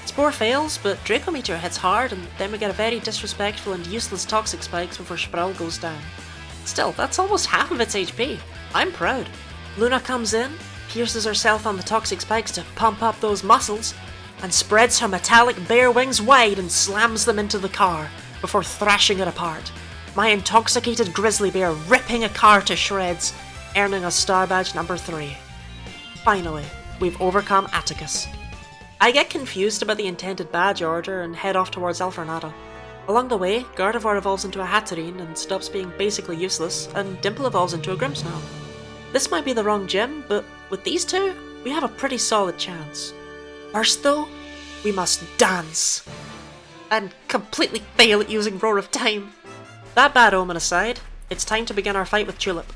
Spore fails, but Draco Meteor hits hard, and then we get a very disrespectful and useless Toxic Spikes before Sproul goes down. Still, that's almost half of its HP. I'm proud. Luna comes in, pierces herself on the Toxic Spikes to pump up those muscles, and spreads her metallic bare wings wide and slams them into the car, before thrashing it apart. My intoxicated grizzly bear ripping a car to shreds, earning a Star Badge number 3. Finally, we've overcome Atticus. I get confused about the intended badge order and head off towards Alfornado. Along the way, Gardevoir evolves into a Hatterene and stops being basically useless, and Dimple evolves into a Grimmsnarl. This might be the wrong gym, but with these two, we have a pretty solid chance. First though, we must dance. And completely fail at using Roar of Time. That bad omen aside, it's time to begin our fight with Tulip.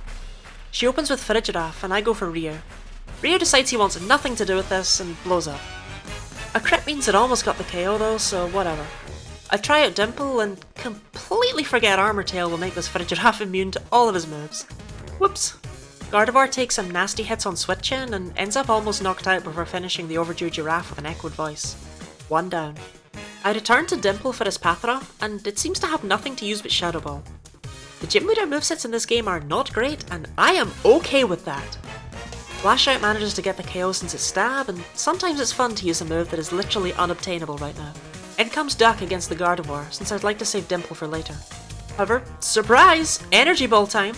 She opens with Frigiraf, and I go for Ryu. Ryu decides he wants nothing to do with this and blows up. A crit means it almost got the KO though, so whatever. I try out Dimple and completely forget Armor Tail will make this Frigiraf immune to all of his moves. Whoops. Gardevoir takes some nasty hits on switching and ends up almost knocked out before finishing the overdue giraffe with an echoed voice. 1 down. I return to Dimple for his Pathra, and it seems to have nothing to use but Shadow Ball. The gym leader movesets in this game are not great, and I am okay with that. Flash Out manages to get the KO since it's stab, and sometimes it's fun to use a move that is literally unobtainable right now. In comes Duck against the Gardevoir, since I'd like to save Dimple for later. However, surprise! Energy Ball time!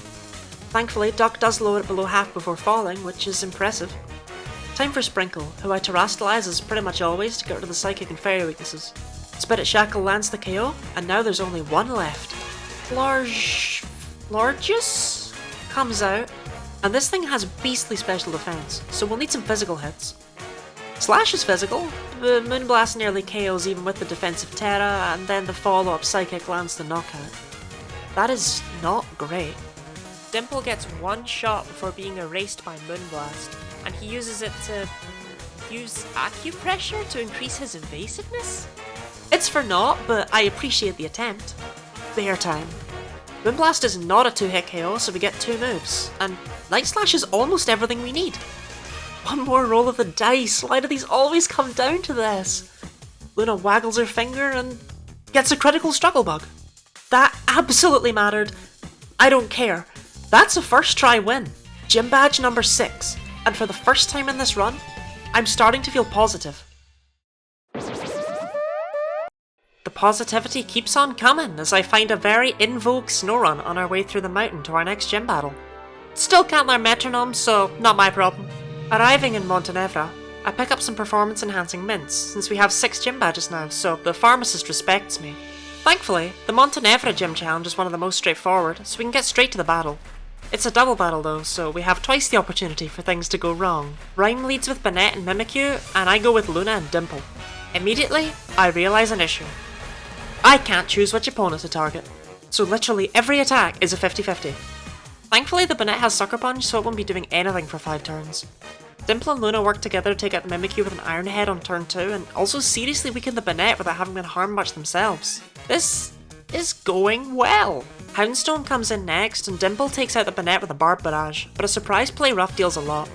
Thankfully, Duck does lower it below half before falling, which is impressive. Time for Sprinkle, who I terrestrialize as pretty much always to get rid of the Psychic and Fairy weaknesses. Spirit Shackle lands the KO, and now there's only one left. Largus comes out, and this thing has beastly special defense, so we'll need some physical hits. Slash is physical, but Moonblast nearly KOs even with the defensive Terra, and then the follow-up Psychic lands the knockout. That is not great. Dimple gets one shot before being erased by Moonblast, and he uses it to use acupressure to increase his evasiveness? It's for naught, but I appreciate the attempt. Bear time. Moonblast is not a 2-hit KO, so we get 2 moves, and Night Slash is almost everything we need. One more roll of the dice, why do these always come down to this? Luna waggles her finger and gets a critical struggle bug. That absolutely mattered. I don't care. That's a first try win. Gym badge number 6, and for the first time in this run, I'm starting to feel positive. The positivity keeps on coming as I find a very in vogue snow run on our way through the mountain to our next gym battle. Still can't learn Metronome, so not my problem. Arriving in Montenevra, I pick up some performance enhancing mints, since we have 6 gym badges now, so the pharmacist respects me. Thankfully, the Montenevra gym challenge is one of the most straightforward, so we can get straight to the battle. It's a double battle though, so we have twice the opportunity for things to go wrong. Rhyme leads with Banette and Mimikyu, and I go with Luna and Dimple. Immediately, I realise an issue. I can't choose which opponent to target, so literally every attack is a 50-50. Thankfully the Banette has Sucker Punch, so it won't be doing anything for 5 turns. Dimple and Luna work together to take out Mimikyu with an Iron Head on turn 2, and also seriously weaken the Banette without having been harmed much themselves. This is going well. Houndstone comes in next, and Dimple takes out the Banette with a Barb Barrage, but a surprise play rough deals a lot.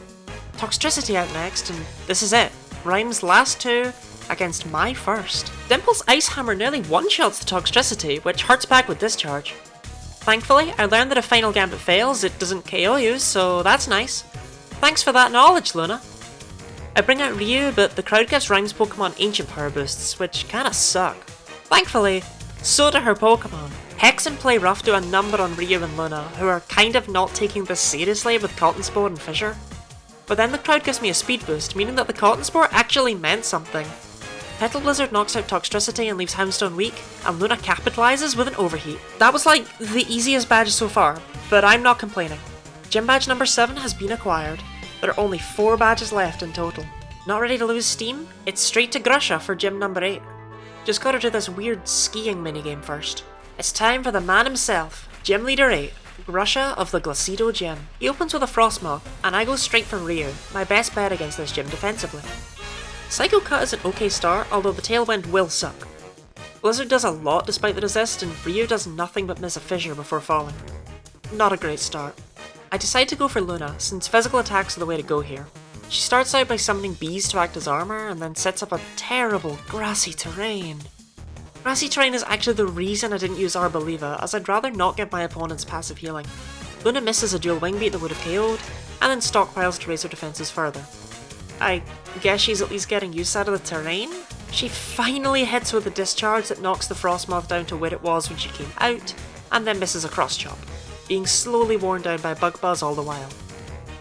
Toxtricity out next, and this is it. Rhyme's last 2 against my first. Dimple's Ice Hammer nearly one-shots the Toxtricity, which hurts back with Discharge. Thankfully, I learned that if Final Gambit fails, it doesn't KO you, so that's nice. Thanks for that knowledge, Luna. I bring out Ryu, but the crowd gives Rhyme's Pokemon Ancient Power boosts, which kinda suck. Thankfully, so do her Pokemon. Hex and Play Rough do a number on Ryu and Luna, who are kind of not taking this seriously with Cotton Spore and Fissure. But then the crowd gives me a speed boost, meaning that the Cotton Spore actually meant something. Petal Blizzard knocks out Toxtricity and leaves Houndstone weak, and Luna capitalizes with an Overheat. That was like the easiest badge so far, but I'm not complaining. Gym badge number 7 has been acquired. There are only 4 badges left in total. Not ready to lose steam? It's straight to Grusha for gym number 8. Just gotta do this weird skiing minigame first. It's time for the man himself, Gym Leader 8, Grusha of the Glacido Gym. He opens with a Frostmoth, and I go straight for Ryu, my best bet against this gym defensively. Psycho Cut is an okay start, although the Tailwind will suck. Blizzard does a lot despite the resist, and Ryu does nothing but miss a Fissure before falling. Not a great start. I decide to go for Luna, since physical attacks are the way to go here. She starts out by summoning bees to act as armor, and then sets up a terrible grassy terrain. Grassy terrain is actually the reason I didn't use Arboliva, as I'd rather not give my opponents passive healing. Luna misses a dual wing beat that would have KO'd, and then stockpiles to raise her defenses further. I guess she's at least getting use out of the terrain? She finally hits with a Discharge that knocks the Frostmoth down to where it was when she came out, and then misses a Cross Chop, being slowly worn down by Bug Buzz all the while.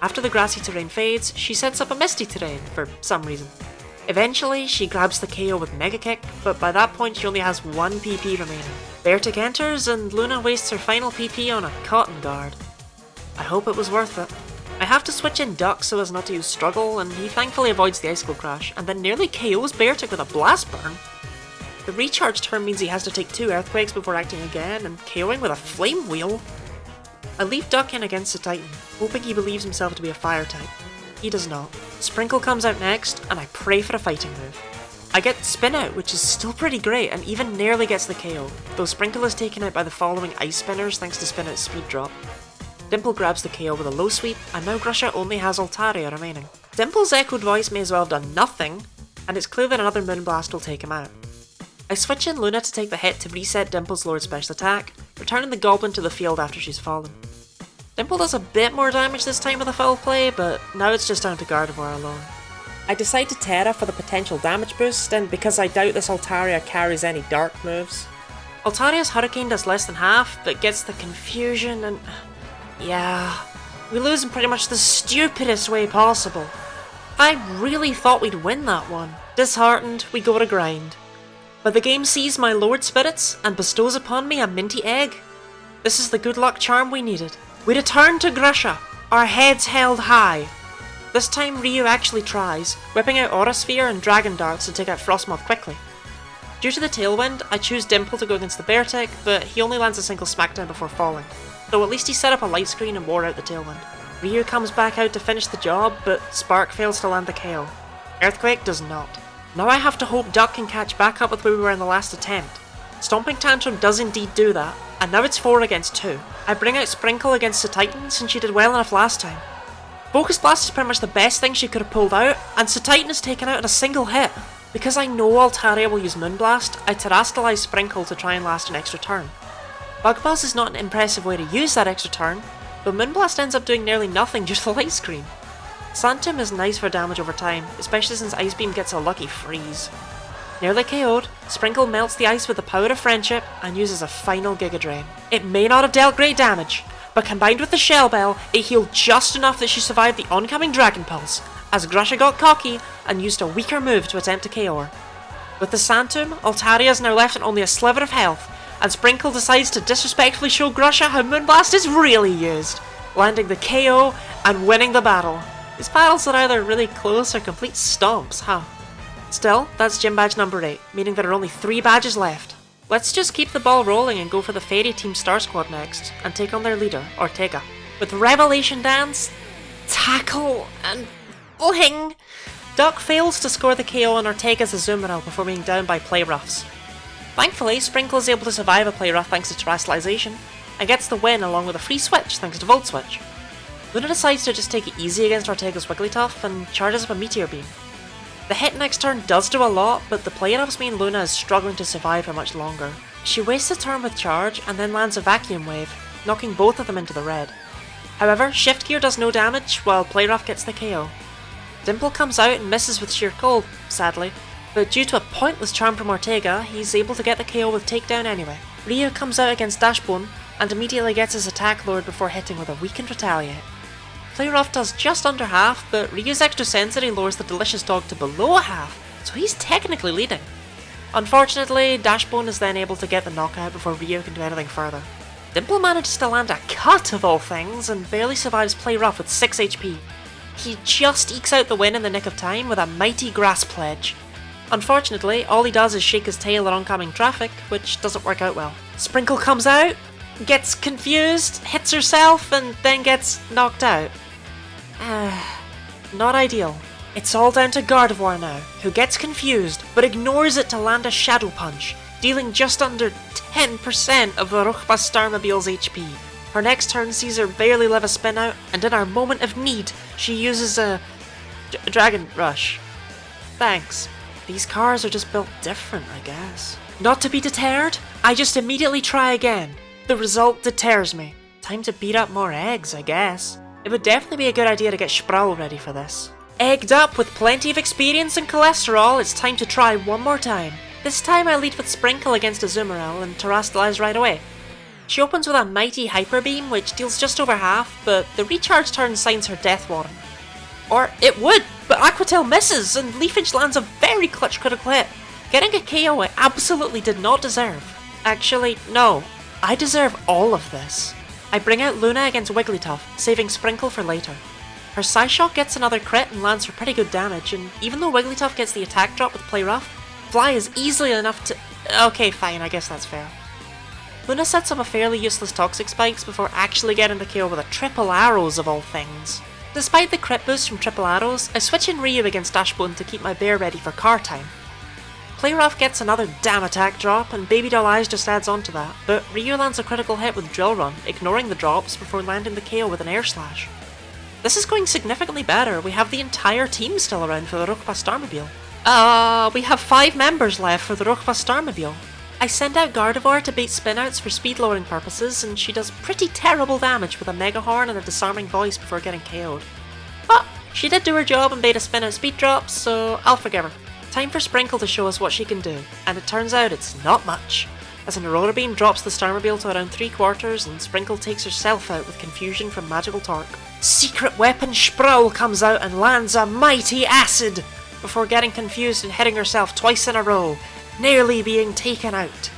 After the grassy terrain fades, she sets up a misty terrain for some reason. Eventually, she grabs the KO with Mega Kick, but by that point she only has 1 PP remaining. Beartic enters, and Luna wastes her final PP on a Cotton Guard. I hope it was worth it. I have to switch in Duck so as not to use Struggle, and he thankfully avoids the Icicle Crash, and then nearly KOs Beartic with a Blast Burn. The recharge turn means he has to take 2 Earthquakes before acting again, and KOing with a Flame Wheel. I leave Duck in against the Titan, hoping he believes himself to be a Fire type. He does not. Sprinkle comes out next, and I pray for a fighting move. I get Spin Out, which is still pretty great, and even nearly gets the KO, though Sprinkle is taken out by the following Ice Spinners thanks to Spin Out's speed drop. Dimple grabs the KO with a low sweep, and now Grusha only has Altaria remaining. Dimple's echoed voice may as well have done nothing, and it's clear that another Moonblast will take him out. I switch in Luna to take the hit to reset Dimple's lowered special attack, returning the Goblin to the field after she's fallen. Dimple does a bit more damage this time with a foul play, but now it's just down to Gardevoir alone. I decide to Terra for the potential damage boost, and because I doubt this Altaria carries any dark moves. Altaria's Hurricane does less than half, but gets the confusion and... yeah, we lose in pretty much the stupidest way possible. I really thought we'd win that one. Disheartened, we go to grind. But the game sees my lowered spirits and bestows upon me a minty egg. This is the good luck charm we needed. We return to Grusha, our heads held high. This time Ryu actually tries, whipping out Aura Sphere and Dragon Darts to take out Frostmoth quickly. Due to the Tailwind, I choose Dimple to go against the Beartick, but he only lands a single smackdown before falling. Though at least he set up a light screen and wore out the Tailwind. Ryu comes back out to finish the job, but Spark fails to land the KO. Earthquake does not. Now I have to hope Duck can catch back up with where we were in the last attempt. Stomping Tantrum does indeed do that, and now it's 4 against 2. I bring out Sprinkle against the Titan since she did well enough last time. Focus Blast is pretty much the best thing she could have pulled out, and Titan is taken out in a single hit. Because I know Altaria will use Moonblast, I Terrastallize Sprinkle to try and last an extra turn. Bug Buzz is not an impressive way to use that extra turn, but Moonblast ends up doing nearly nothing due to the light screen. Sandtomb is nice for damage over time, especially since Ice Beam gets a lucky freeze. Nearly KO'd, Sprinkle melts the ice with the power of friendship and uses a final Giga Drain. It may not have dealt great damage, but combined with the Shell Bell, it healed just enough that she survived the oncoming Dragon Pulse, as Grusha got cocky and used a weaker move to attempt to KO her. With the Sandtomb, Altaria is now left in only a sliver of health, and Sprinkle decides to disrespectfully show Grusha how Moonblast is really used, landing the KO and winning the battle. These battles are either really close or complete stomps, huh? Still, that's Gym Badge number 8, meaning there are only 3 badges left. Let's just keep the ball rolling and go for the Fairy Team Star Squad next, and take on their leader, Ortega. With Revelation Dance, Tackle, and Fling, Duck fails to score the KO on Ortega's Azumarill before being down by Play Roughs. Thankfully, Sprinkle is able to survive a Play Rough thanks to Terrestrialization, and gets the win along with a free switch thanks to Volt Switch. Luna decides to just take it easy against Ortega's Wigglytuff and charges up a Meteor Beam. The hit next turn does do a lot, but the Play Roughs mean Luna is struggling to survive for much longer. She wastes a turn with Charge and then lands a Vacuum Wave, knocking both of them into the red. However, Shift Gear does no damage while Play Rough gets the KO. Dimple comes out and misses with sheer cold, sadly, but due to a pointless charm from Ortega, he's able to get the KO with Takedown anyway. Ryu comes out against Dashbone and immediately gets his attack lowered before hitting with a weakened Retaliate. Play Rough does just under half, but Ryu's extra sensitivity lowers the Delicious Dog to below half, so he's technically leading. Unfortunately, Dashbone is then able to get the knockout before Ryu can do anything further. Dimple manages to land a cut of all things and barely survives Play Rough with 6 HP. He just ekes out the win in the nick of time with a mighty Grass Pledge. Unfortunately, all he does is shake his tail at oncoming traffic, which doesn't work out well. Sprinkle comes out, gets confused, hits herself, and then gets knocked out. Not ideal. It's all down to Gardevoir now, who gets confused, but ignores it to land a Shadow Punch, dealing just under 10% of the Ruchba Starmobile's HP. Her next turn sees her barely live a spin out, and in our moment of need, she uses a Dragon Rush. Thanks. These cars are just built different, I guess. Not to be deterred, I just immediately try again. The result deters me. Time to beat up more eggs, I guess. It would definitely be a good idea to get Sproul ready for this. Egged up with plenty of experience and cholesterol, it's time to try one more time. This time I lead with Sprinkle against Azumarill and Terrastallize right away. She opens with a mighty Hyper Beam, which deals just over half, but the recharge turn signs her Death Warrant. Or it would, but Aqua Tail misses and Leafage lands a very clutch critical hit, getting a KO I absolutely did not deserve. Actually, no, I deserve all of this. I bring out Luna against Wigglytuff, saving Sprinkle for later. Her Psyshock gets another crit and lands for pretty good damage, and even though Wigglytuff gets the attack drop with Play Rough, Fly is easily enough to... Okay, fine, I guess that's fair. Luna sets up a fairly useless Toxic Spikes before actually getting the KO with a Triple Arrows of all things. Despite the crit boost from Triple Arrows, I switch in Ryu against Dashbone to keep my bear ready for car time. Playrough gets another damn attack drop, and Baby Doll Eyes just adds on to that, but Ryu lands a critical hit with Drill Run, ignoring the drops before landing the KO with an Air Slash. This is going significantly better. We have the entire team still around for the Rokuba Starmobile. We have 5 members left for the Rokuba Starmobile. I send out Gardevoir to bait spinouts for speed lowering purposes, and she does pretty terrible damage with a Mega Horn and a disarming voice before getting KO'd. But she did do her job and bait a spinout speed drop, so I'll forgive her. Time for Sprinkle to show us what she can do, and it turns out it's not much, as an Aurora Beam drops the Starmobile to around 3/4 and Sprinkle takes herself out with confusion from Magical Torque. Secret Weapon Sproul comes out and lands a mighty acid, before getting confused and hitting herself twice in a row, nearly being taken out.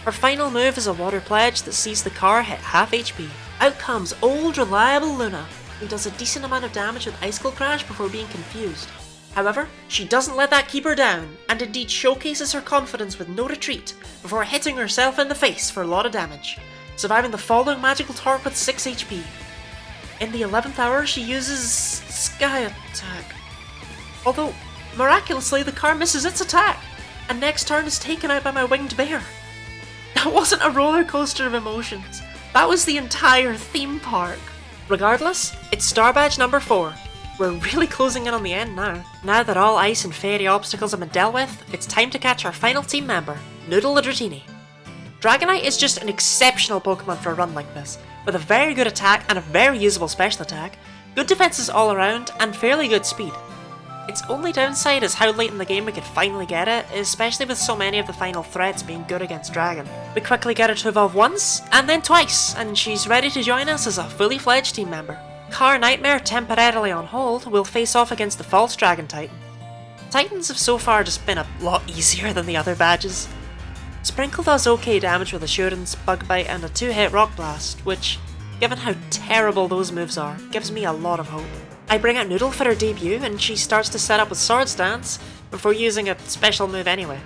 Her final move is a Water Pledge that sees the car hit half HP. Out comes old reliable Luna, who does a decent amount of damage with Icicle Crash before being confused. However, she doesn't let that keep her down, and indeed showcases her confidence with no retreat, before hitting herself in the face for a lot of damage, surviving the following Magical Torque with 6 HP. In the 11th hour, she uses Sky Attack. Although, miraculously, the car misses its attack, and next turn is taken out by my Winged Bear. That wasn't a roller coaster of emotions. That was the entire theme park. Regardless, it's Star Badge number 4. We're really closing in on the end now. Now that all ice and fairy obstacles have been dealt with, it's time to catch our final team member, Noodle the Dratini. Dragonite is just an exceptional Pokemon for a run like this, with a very good attack and a very usable special attack, good defenses all around, and fairly good speed. Its only downside is how late in the game we could finally get it, especially with so many of the final threats being good against Dragon. We quickly get her to evolve once, and then twice, and she's ready to join us as a fully fledged team member. Car Nightmare, temporarily on hold, will face off against the false Dragon Titan. Titans have so far just been a lot easier than the other badges. Sprinkle does okay damage with Assurance, Bug Bite, and a 2-hit Rock Blast, which, given how terrible those moves are, gives me a lot of hope. I bring out Noodle for her debut, and she starts to set up with Swords Dance, before using a special move anyway.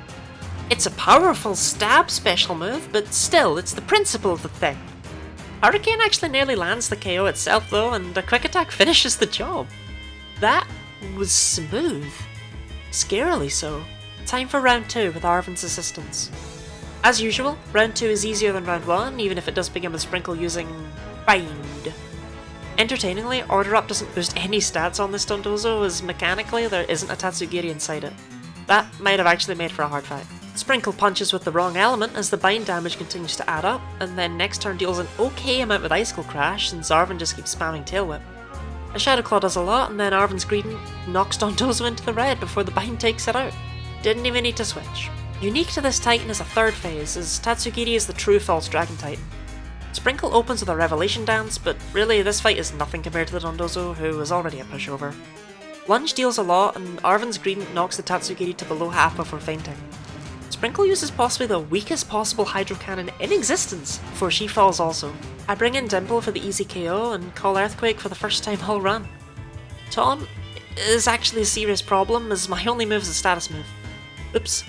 It's a powerful stab special move, but still, it's the principle of the thing. Hurricane actually nearly lands the KO itself though, and a quick attack finishes the job. That was smooth. Scarily so. Time for round 2 with Arven's assistance. As usual, round 2 is easier than round 1, even if it does begin with Sprinkle using Bind. Entertainingly, Order Up doesn't boost any stats on this Dondozo, as mechanically there isn't a Tatsugiri inside it. That might have actually made for a hard fight. Sprinkle punches with the wrong element as the bind damage continues to add up, and then next turn deals an okay amount with Icicle Crash since Arven just keeps spamming Tail Whip. A Shadow Claw does a lot, and then Arven's Greedent knocks Dondozo into the red before the bind takes it out. Didn't even need to switch. Unique to this Titan is a third phase, as Tatsugiri is the true false Dragon Titan. Sprinkle opens with a Revelation Dance, but really this fight is nothing compared to the Dondozo, who is already a pushover. Lunge deals a lot, and Arven's Greedent knocks the Tatsugiri to below half before fainting. Sprinkle uses possibly the weakest possible Hydro Cannon in existence before she falls also. I bring in Dimple for the easy KO and call Earthquake for the first time all run. Taunt is actually a serious problem, as my only move is a status move. Oops.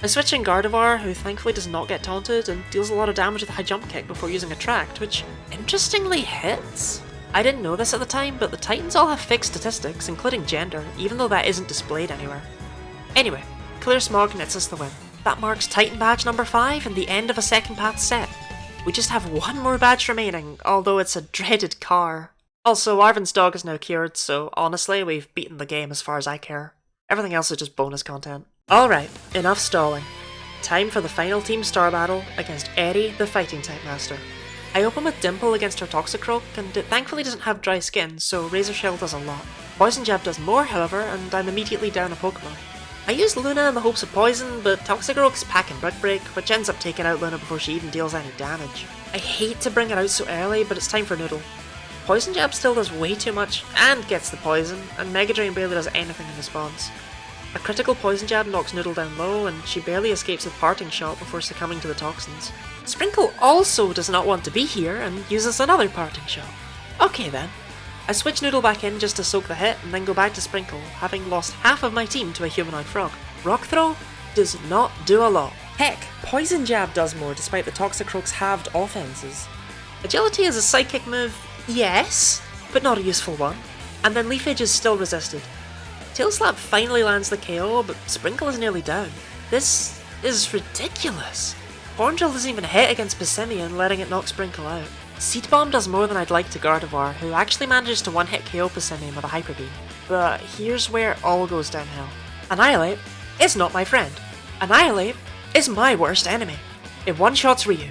I switch in Gardevoir, who thankfully does not get taunted and deals a lot of damage with a high jump kick before using Attract, which interestingly hits. I didn't know this at the time, but the Titans all have fixed statistics, including gender, even though that isn't displayed anywhere. Anyway, Clear Smog nets us the win. That marks Titan Badge number 5 and the end of a second path set. We just have one more badge remaining, although it's a dreaded car. Also, Arven's dog is now cured, so honestly, we've beaten the game as far as I care. Everything else is just bonus content. Alright, enough stalling. Time for the final team star battle against Eri, the fighting type master. I open with Dimple against her Toxicroak, and it thankfully doesn't have dry skin, so Razor Shell does a lot. Poison Jab does more, however, and I'm immediately down a Pokemon. I use Luna in the hopes of poison, but Toxicroak's Pack and Brick Break, which ends up taking out Luna before she even deals any damage. I hate to bring it out so early, but it's time for Noodle. Poison Jab still does way too much, and gets the poison, and Mega Drain barely does anything in response. A critical Poison Jab knocks Noodle down low, and she barely escapes with Parting Shot before succumbing to the toxins. Sprinkle also does not want to be here, and uses another Parting Shot. Okay then. I switch Noodle back in just to soak the hit, and then go back to Sprinkle, having lost half of my team to a humanoid frog. Rock Throw does not do a lot. Heck, Poison Jab does more despite the Toxicroak's halved offenses. Agility is a psychic move, yes, but not a useful one. And then Leaf Edge is still resisted. Tail Slap finally lands the KO, but Sprinkle is nearly down. This is ridiculous. Horn Drill doesn't even hit against Pissimian, letting it knock Sprinkle out. Seed Bomb does more than I'd like to Gardevoir, who actually manages to one-hit KO Pissimian with a Hyper Beam. But here's where it all goes downhill. Annihilate is not my friend. Annihilate is my worst enemy. It one-shots Ryu.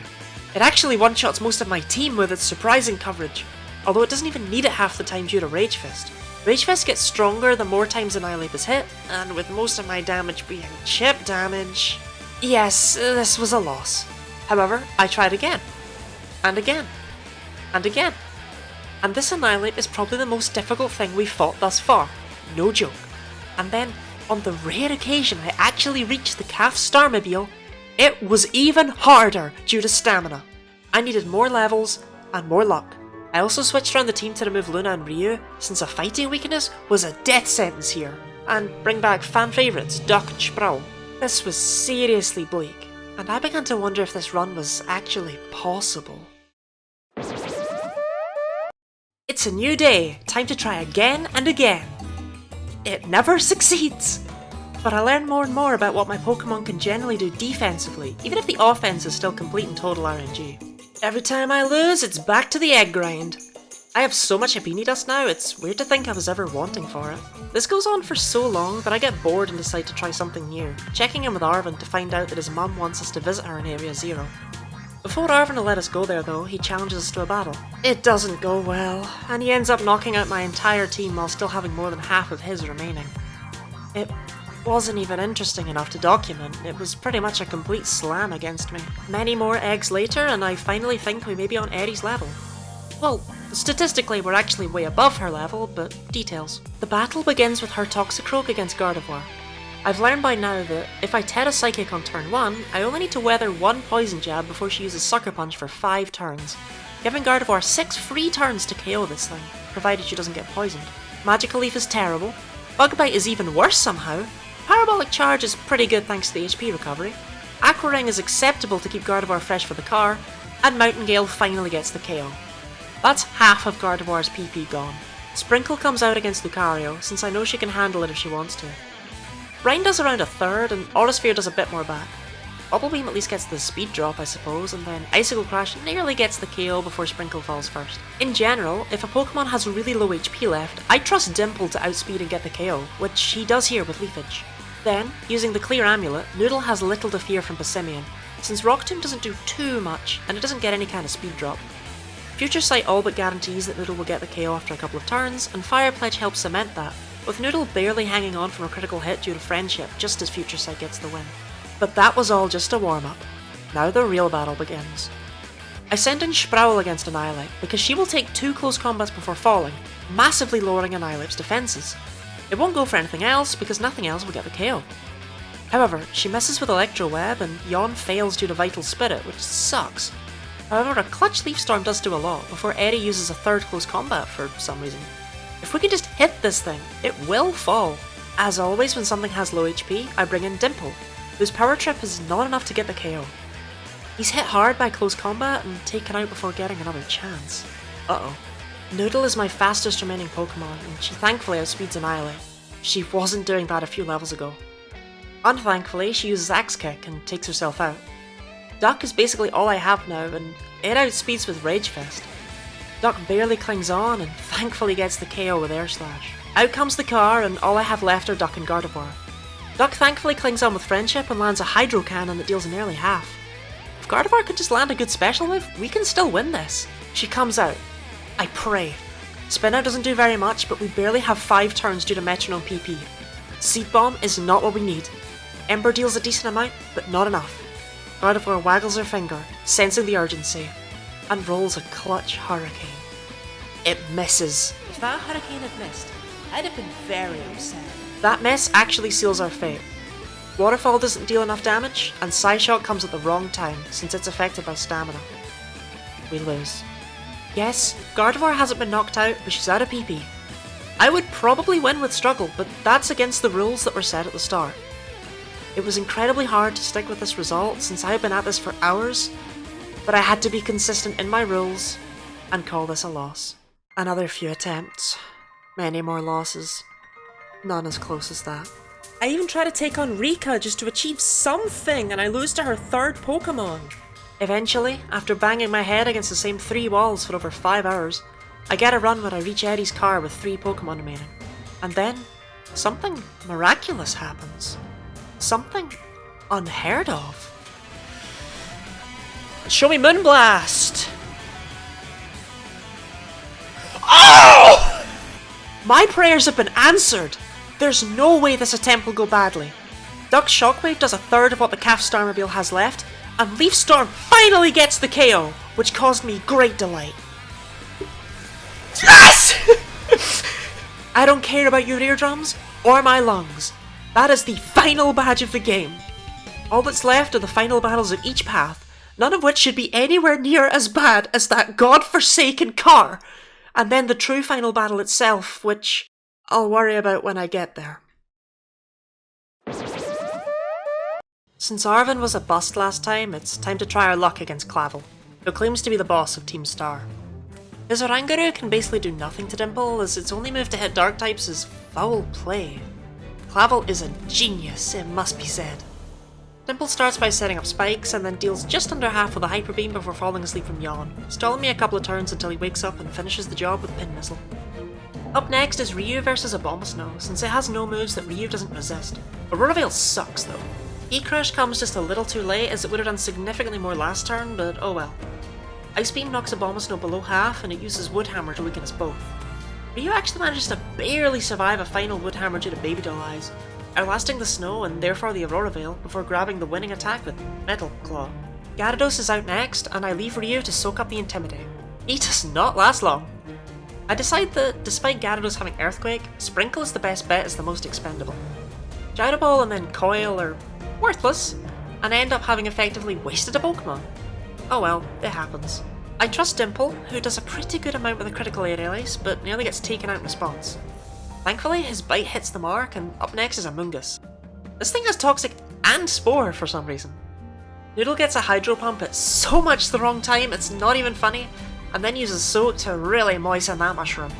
It actually one-shots most of my team with its surprising coverage, although it doesn't even need it half the time due to Rage Fist. Rage Fist gets stronger the more times Annihilate is hit, and with most of my damage being chip damage... Yes, this was a loss. However, I tried again. And again. And again. And this Annihilate is probably the most difficult thing we've fought thus far. No joke. And then, on the rare occasion I actually reached the Calf Starmobile, it was even harder due to stamina. I needed more levels and more luck. I also switched around the team to remove Luna and Ryu, since a fighting weakness was a death sentence here, and bring back fan favourites Duck and Sproul. This was seriously bleak, and I began to wonder if this run was actually possible. It's a new day, time to try again and again. It never succeeds! But I learn more and more about what my Pokemon can generally do defensively, even if the offense is still complete and total RNG. Every time I lose, it's back to the egg grind. I have so much Hibini Dust now, it's weird to think I was ever wanting for it. This goes on for so long that I get bored and decide to try something new, checking in with Arvin to find out that his mum wants us to visit her in Area 0. Before Arvin will let us go there though, he challenges us to a battle. It doesn't go well, and he ends up knocking out my entire team while still having more than half of his remaining. It wasn't even interesting enough to document, it was pretty much a complete slam against me. Many more eggs later and I finally think we may be on Eri's level. Well, statistically we're actually way above her level, but details. The battle begins with her Toxicroak against Gardevoir. I've learned by now that if I Tera Psychic on turn 1, I only need to weather one Poison Jab before she uses Sucker Punch for 5 turns, giving Gardevoir 6 free turns to KO this thing, provided she doesn't get poisoned. Magical Leaf is terrible, Bug Bite is even worse somehow, Parabolic Charge is pretty good thanks to the HP recovery, Aqua Ring is acceptable to keep Gardevoir fresh for the car, and Mountain Gale finally gets the KO. That's half of Gardevoir's PP gone. Sprinkle comes out against Lucario, since I know she can handle it if she wants to. Brine does around a third, and Aurasphere does a bit more back. Bubble Beam at least gets the speed drop I suppose, and then Icicle Crash nearly gets the KO before Sprinkle falls first. In general, if a Pokemon has really low HP left, I trust Dimple to outspeed and get the KO, which he does here with Leafage. Then, using the Clear Amulet, Noodle has little to fear from Pissimian, since Rock Tomb doesn't do too much, and it doesn't get any kind of speed drop. Future Sight all but guarantees that Noodle will get the KO after a couple of turns, and Fire Pledge helps cement that, with Noodle barely hanging on from a critical hit due to Friendship just as Future Sight gets the win. But that was all just a warm-up. Now the real battle begins. I send in Sproul against Annihilate, because she will take 2 close combats before falling, massively lowering Annihilate's defences. It won't go for anything else, because nothing else will get the KO. However, she misses with Electro Web, and Yawn fails due to Vital Spirit, which sucks. However, a Clutch Leaf Storm does do a lot, before Eri uses a 3rd close combat for some reason. If we can just hit this thing, it will fall. As always when something has low HP, I bring in Dimple, whose Power Trip is not enough to get the KO. He's hit hard by close combat and taken out before getting another chance. Uh-oh. Noodle is my fastest remaining Pokemon, and she thankfully outspeeds Annihilate. She wasn't doing that a few levels ago. Unthankfully, she uses Axe Kick and takes herself out. Duck is basically all I have now, and it outspeeds with Rage Fist. Duck barely clings on, and thankfully gets the KO with Air Slash. Out comes the car, and all I have left are Duck and Gardevoir. Duck thankfully clings on with Friendship and lands a Hydro Cannon that deals nearly half. If Gardevoir could just land a good special move, we can still win this. She comes out. I pray. Spin Out doesn't do very much, but we barely have 5 turns due to Metronome PP. Seed Bomb is not what we need. Ember deals a decent amount, but not enough. Gardevoir waggles her finger, sensing the urgency, and rolls a clutch Hurricane. It misses. If that Hurricane had missed, I'd have been very upset. That miss actually seals our fate. Waterfall doesn't deal enough damage, and Psyshock comes at the wrong time, since it's affected by stamina. We lose. Yes, Gardevoir hasn't been knocked out, but she's out of PP. I would probably win with struggle, but that's against the rules that were set at the start. It was incredibly hard to stick with this result since I had been at this for hours, but I had to be consistent in my rules and call this a loss. Another few attempts, many more losses, none as close as that. I even try to take on Rika just to achieve something, and I lose to her third Pokemon. Eventually, after banging my head against the same 3 walls for over 5 hours, I get a run where I reach Eddie's car with 3 Pokemon remaining. And then, something miraculous happens. Something unheard of. Show me Moonblast! Oh! My prayers have been answered! There's no way this attempt will go badly. Duck Shockwave does a third of what the Calf Starmobile has left, and Leaf Storm finally gets the KO, which caused me great delight. Yes! I don't care about your eardrums or my lungs. That is the final badge of the game. All that's left are the final battles of each path, none of which should be anywhere near as bad as that godforsaken car, and then the true final battle itself, which I'll worry about when I get there. Since Arvin was a bust last time, it's time to try our luck against Clavel, who claims to be the boss of Team Star. His Oranguru can basically do nothing to Dimple, as its only move to hit dark types is foul play. Clavel is a genius, it must be said. Dimple starts by setting up spikes and then deals just under half with a Hyper Beam before falling asleep from yawn, stalling me a couple of turns until he wakes up and finishes the job with Pin Missile. Up next is Ryu versus Abomasnow, since it has no moves that Ryu doesn't resist. Aurora Veil sucks though. E-Crush comes just a little too late, as it would have done significantly more last turn, but oh well. Ice Beam knocks Abomasnow below half, and it uses Wood Hammer to weaken us both. Ryu actually manages to barely survive a final Wood Hammer due to Baby Doll Eyes, outlasting the snow and therefore the Aurora Veil before grabbing the winning attack with Metal Claw. Gyarados is out next, and I leave Ryu to soak up the Intimidate. He does not last long. I decide that, despite Gyarados having Earthquake, Sprinkle is the best bet as the most expendable. Gyro Ball and then Coil are worthless, and I end up having effectively wasted a Pokemon. Oh well, it happens. I trust Dimple, who does a pretty good amount with a critical aerial ace, but nearly gets taken out in response. Thankfully, his bite hits the mark, and up next is Amoonguss. This thing has Toxic and Spore for some reason. Noodle gets a Hydro Pump at so much the wrong time it's not even funny, and then uses Soak to really moisten that mushroom.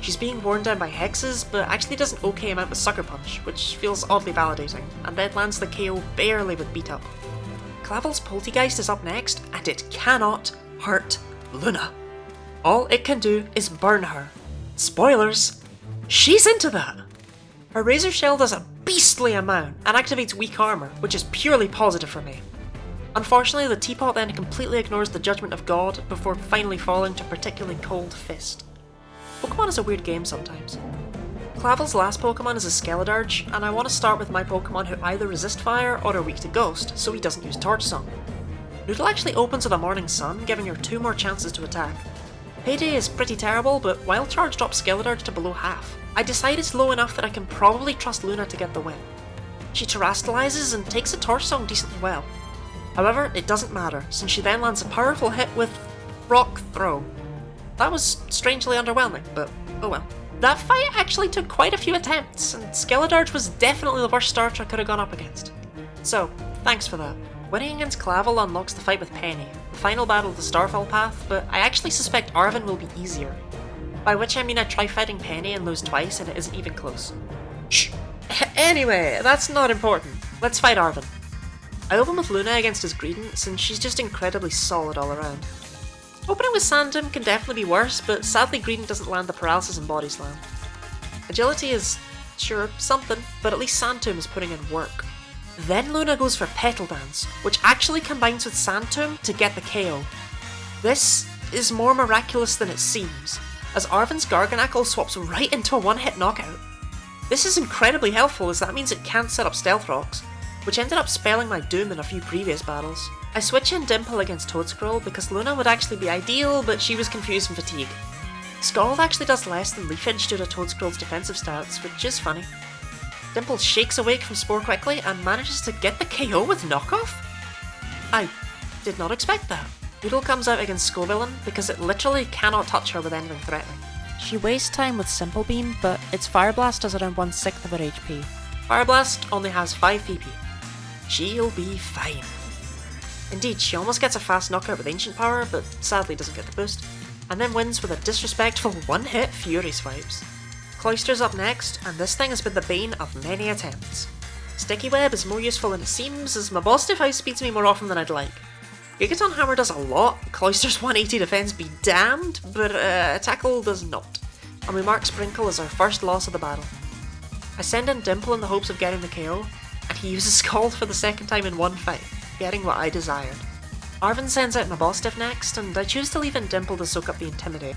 She's being worn down by hexes, but actually does an okay amount with Sucker Punch, which feels oddly validating, and then lands the KO barely with Beat Up. Clavel's Poltegeist is up next, and it cannot hurt Luna. All it can do is burn her. Spoilers! She's into that! Her Razor Shell does a beastly amount, and activates Weak Armor, which is purely positive for me. Unfortunately, the Teapot then completely ignores the judgment of God before finally falling to a particularly cold fist. Pokemon is a weird game sometimes. Clavel's last Pokemon is a Skeledirge, and I want to start with my Pokemon who either resist fire or are weak to Ghost, so he doesn't use Torch Song. Noodle actually opens with a Morning Sun, giving her 2 more chances to attack. Payday is pretty terrible, but Wild Charge drops Skeledirge to below half. I decide it's low enough that I can probably trust Luna to get the win. She Terastallizes and takes a Torch Song decently well. However, it doesn't matter, since she then lands a powerful hit with Rock Throw. That was strangely underwhelming, but oh well. That fight actually took quite a few attempts, and Skeledirge was definitely the worst starter I could have gone up against. So, thanks for that. Winning against Clavel unlocks the fight with Penny, the final battle of the Starfall path, but I actually suspect Arvin will be easier. By which I mean I try fighting Penny and lose twice and it isn't even close. Shh! Anyway, that's not important. Let's fight Arvin. I open with Luna against his Greedent, since she's just incredibly solid all around. Opening with Sandtomb can definitely be worse, but sadly Greedent doesn't land the Paralysis and Body Slam. Agility is, sure, something, but at least Sandtomb is putting in work. Then Luna goes for Petal Dance, which actually combines with Sandtomb to get the KO. This is more miraculous than it seems, as Arvin's Garganacl swaps right into a one-hit knockout. This is incredibly helpful, as that means it can't set up Stealth Rocks, which ended up spelling my doom in a few previous battles. I switch in Dimple against Toadscroll because Luna would actually be ideal, but she was confused from fatigue. Scald actually does less than Leafage due to Toadscroll's defensive stats, which is funny. Dimple shakes awake from Spore quickly and manages to get the KO with Knockoff? I did not expect that. Noodle comes out against Scovillain because it literally cannot touch her with anything threatening. She wastes time with Simple Beam, but its Fire Blast does around 1/6 of her HP. Fire Blast only has 5 PP. She'll be fine. Indeed, she almost gets a fast knockout with Ancient Power, but sadly doesn't get the boost, and then wins with a disrespectful one-hit Fury Swipes. Cloyster's up next, and this thing has been the bane of many attempts. Sticky Web is more useful than it seems, as my boss stiff outspeeds me more often than I'd like. Gigaton Hammer does a lot, Cloyster's 180 defense be damned, but Tackle does not. And we mark Sprinkle as our first loss of the battle. I send in Dimple in the hopes of getting the KO, and he uses Scald for the second time in one fight, getting what I desired. Arven sends out my boss stiff next, and I choose to leave in Dimple to soak up the Intimidate.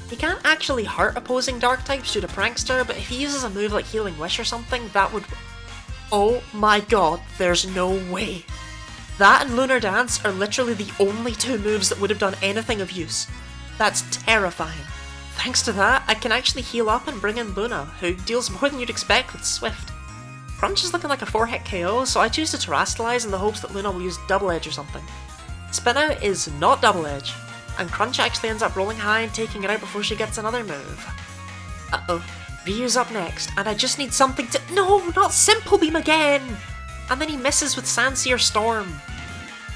He can't actually hurt opposing dark types due to Prankster, but if he uses a move like Healing Wish or something, that would... Oh my god, there's no way. That and Lunar Dance are literally the only two moves that would have done anything of use. That's terrifying. Thanks to that, I can actually heal up and bring in Luna, who deals more than you'd expect with Swift. Crunch is looking like a 4-hit KO, so I choose to Terrastallize in the hopes that Luna will use Double Edge or something. Spin Out is not Double Edge, and Crunch actually ends up rolling high and taking it out before she gets another move. Uh-oh. Ryu's up next, and I just need something to- No, not Simple Beam again! And then he misses with Sandseer Storm.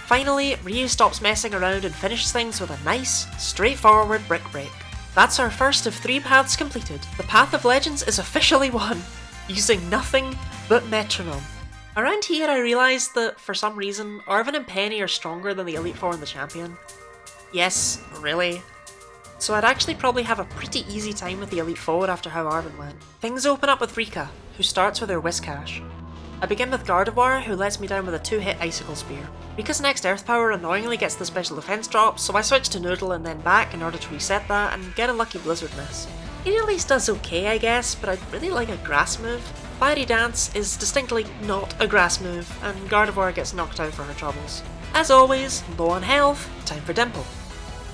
Finally, Ryu stops messing around and finishes things with a nice, straightforward Brick Break. That's our first of 3 paths completed. The Path of Legends is officially won, using nothing but Metronome. Around here I realised that, for some reason, Arven and Penny are stronger than the Elite Four and the Champion. Yes, really. So I'd actually probably have a pretty easy time with the Elite Four after how Arven went. Things open up with Rika, who starts with her Whiscash. I begin with Gardevoir, who lets me down with a 2-hit Icicle Spear. Rika's next Earth Power annoyingly gets the special defense drop, so I switch to Noodle and then back in order to reset that and get a lucky Blizzard miss. He at least does okay, I guess, but I'd really like a Grass move. Fiery Dance is distinctly not a Grass move, and Gardevoir gets knocked out for her troubles. As always, low on health, time for Dimple.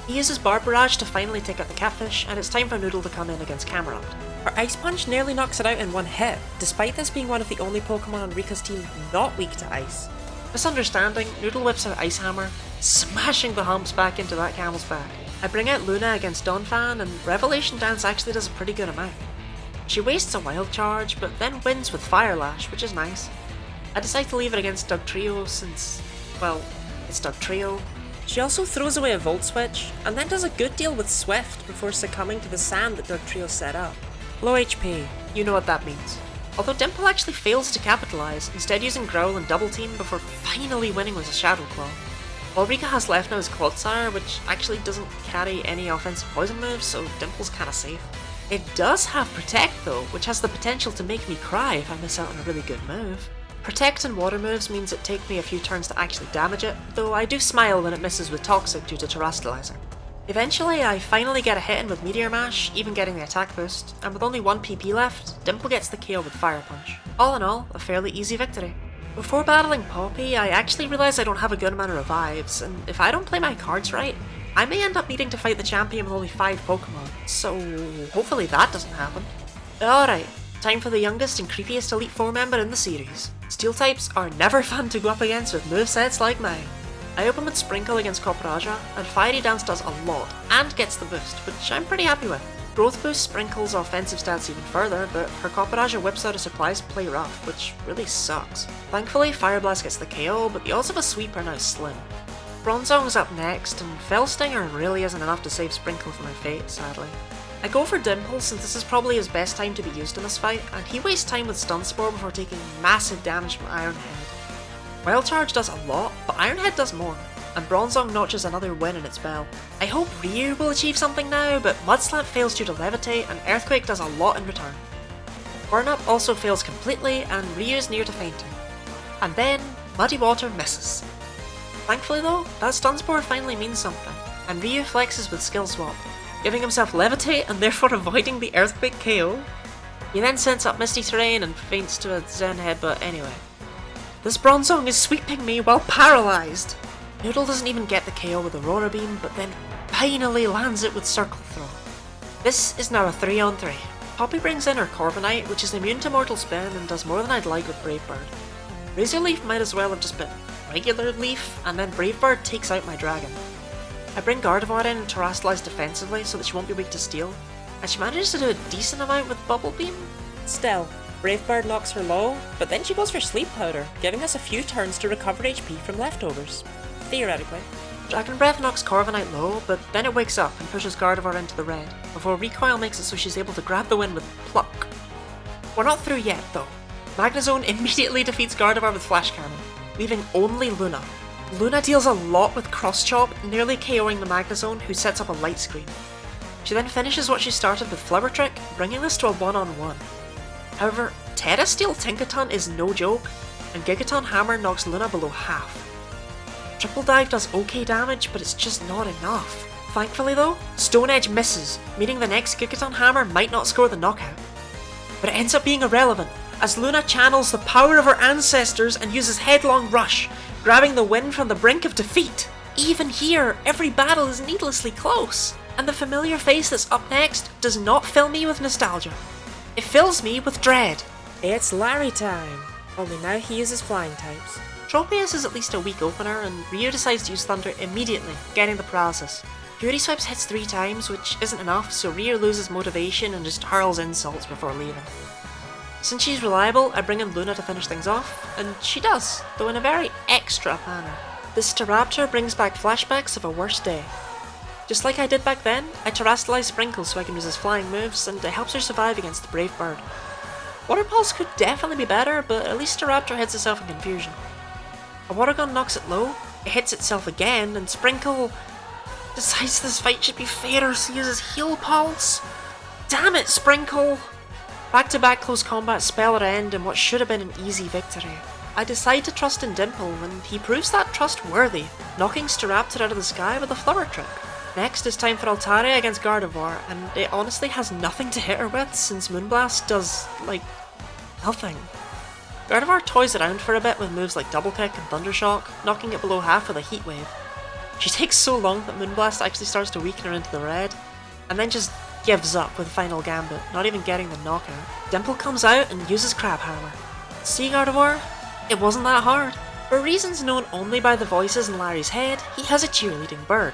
He uses Barb Barrage to finally take out the Catfish, and it's time for Noodle to come in against Cameron. Her Ice Punch nearly knocks it out in one hit, despite this being one of the only Pokemon on Rika's team not weak to ice. Misunderstanding, Noodle whips out Ice Hammer, smashing the humps back into that camel's back. I bring out Luna against Donphan, and Revelation Dance actually does a pretty good amount. She wastes a Wild Charge, but then wins with Fire Lash, which is nice. I decide to leave it against Dugtrio since, well, it's Dugtrio. She also throws away a Volt Switch, and then does a good deal with Swift before succumbing to the sand that Dugtrio set up. Low HP. You know what that means. Although Dimple actually fails to capitalise, instead using Growl and Double Team before finally winning with a Shadow Claw. All Rika has left now is Clodsire, which actually doesn't carry any offensive poison moves, so Dimple's kinda safe. It does have Protect though, which has the potential to make me cry if I miss out on a really good move. Protect and water moves means it takes me a few turns to actually damage it, though I do smile when it misses with Toxic due to Terrastalizer. Eventually, I finally get a hit in with Meteor Mash, even getting the attack boost, and with only 1 PP left, Dimple gets the KO with Fire Punch. All in all, a fairly easy victory. Before battling Poppy, I actually realise I don't have a good amount of revives, and if I don't play my cards right, I may end up needing to fight the champion with only 5 Pokemon, so hopefully that doesn't happen. Alright, time for the youngest and creepiest Elite Four member in the series. Steel types are never fun to go up against with movesets like mine. I open with Sprinkle against Copraja, and Fiery Dance does a lot, and gets the boost, which I'm pretty happy with. Growth boosts Sprinkle's offensive stats even further, but her Copraja whips out a supplies to play rough, which really sucks. Thankfully, Fire Blast gets the KO, but the odds of a sweep are now slim. Bronzong's up next, and Fell Stinger really isn't enough to save Sprinkle from my fate, sadly. I go for Dimple since this is probably his best time to be used in this fight, and he wastes time with Stun Spore before taking massive damage from Iron Head. Wild Charge does a lot, but Iron Head does more, and Bronzong notches another win in its bell. I hope Ryu will achieve something now, but Mudslat fails due to Levitate, and Earthquake does a lot in return. Burn Up also fails completely, and Ryu's near to fainting. And then, Muddy Water misses. Thankfully though, that Stun Spore finally means something, and Ryu flexes with Skill Swap, giving himself Levitate and therefore avoiding the Earthquake KO. He then sends up Misty Terrain and faints to a Zen Headbutt anyway. This Bronzong is sweeping me while paralysed! Noodle doesn't even get the KO with Aurora Beam, but then finally lands it with Circle Throw. This is now a 3-on-3. Poppy brings in her Corviknight, which is immune to Mortal Spin and does more than I'd like with Brave Bird. Razor Leaf might as well have just been regular Leaf, and then Brave Bird takes out my dragon. I bring Gardevoir in and Terrastallize defensively so that she won't be weak to Steel, and she manages to do a decent amount with Bubble Beam. Still, Brave Bird knocks her low, but then she goes for Sleep Powder, giving us a few turns to recover HP from leftovers. Theoretically. Dragon Breath knocks Corviknight low, but then it wakes up and pushes Gardevoir into the red, before Recoil makes it so she's able to grab the win with Pluck. We're not through yet though. Magnezone immediately defeats Gardevoir with Flash Cannon, leaving only Luna. Luna deals a lot with Cross Chop, nearly KOing the Magnezone, who sets up a light screen. She then finishes what she started with Flower Trick, bringing this to a one-on-one. However, Tera Steel Tinkaton is no joke, and Gigaton Hammer knocks Luna below half. Triple Dive does okay damage, but it's just not enough. Thankfully though, Stone Edge misses, meaning the next Gigaton Hammer might not score the knockout. But it ends up being irrelevant, as Luna channels the power of her ancestors and uses Headlong Rush, grabbing the win from the brink of defeat. Even here, every battle is needlessly close, and the familiar face that's up next does not fill me with nostalgia. It fills me with dread. It's Larry time, only now he uses flying types. Tropius is at least a weak opener, and Ryu decides to use Thunder immediately, getting the paralysis. Fury Swipes hits 3 times, which isn't enough, so Ryu loses motivation and just hurls insults before leaving. Since she's reliable, I bring in Luna to finish things off, and she does, though in a very extra manner. This Staraptor brings back flashbacks of a worse day. Just like I did back then, I Terrastallize Sprinkle so I can use his flying moves, and it helps her survive against the Brave Bird. Water Pulse could definitely be better, but at least Staraptor hits itself in confusion. A Water Gun knocks it low, it hits itself again, and Sprinkle decides this fight should be fairer, so uses Heal Pulse. Damn it, Sprinkle! Back-to-back close combat spell at end in what should have been an easy victory. I decide to trust in Dimple, and he proves that trustworthy, knocking Staraptor out of the sky with a Flower Trick. Next, it's time for Altaria against Gardevoir, and it honestly has nothing to hit her with, since Moonblast does, like, nothing. Gardevoir toys around for a bit with moves like Double Kick and Thunder Shock, knocking it below half with a Heat Wave. She takes so long that Moonblast actually starts to weaken her into the red, and then just gives up with Final Gambit, not even getting the knockout. Dimple comes out and uses Crab Hammer. See, Gardevoir? It wasn't that hard. For reasons known only by the voices in Larry's head, he has a cheerleading bird.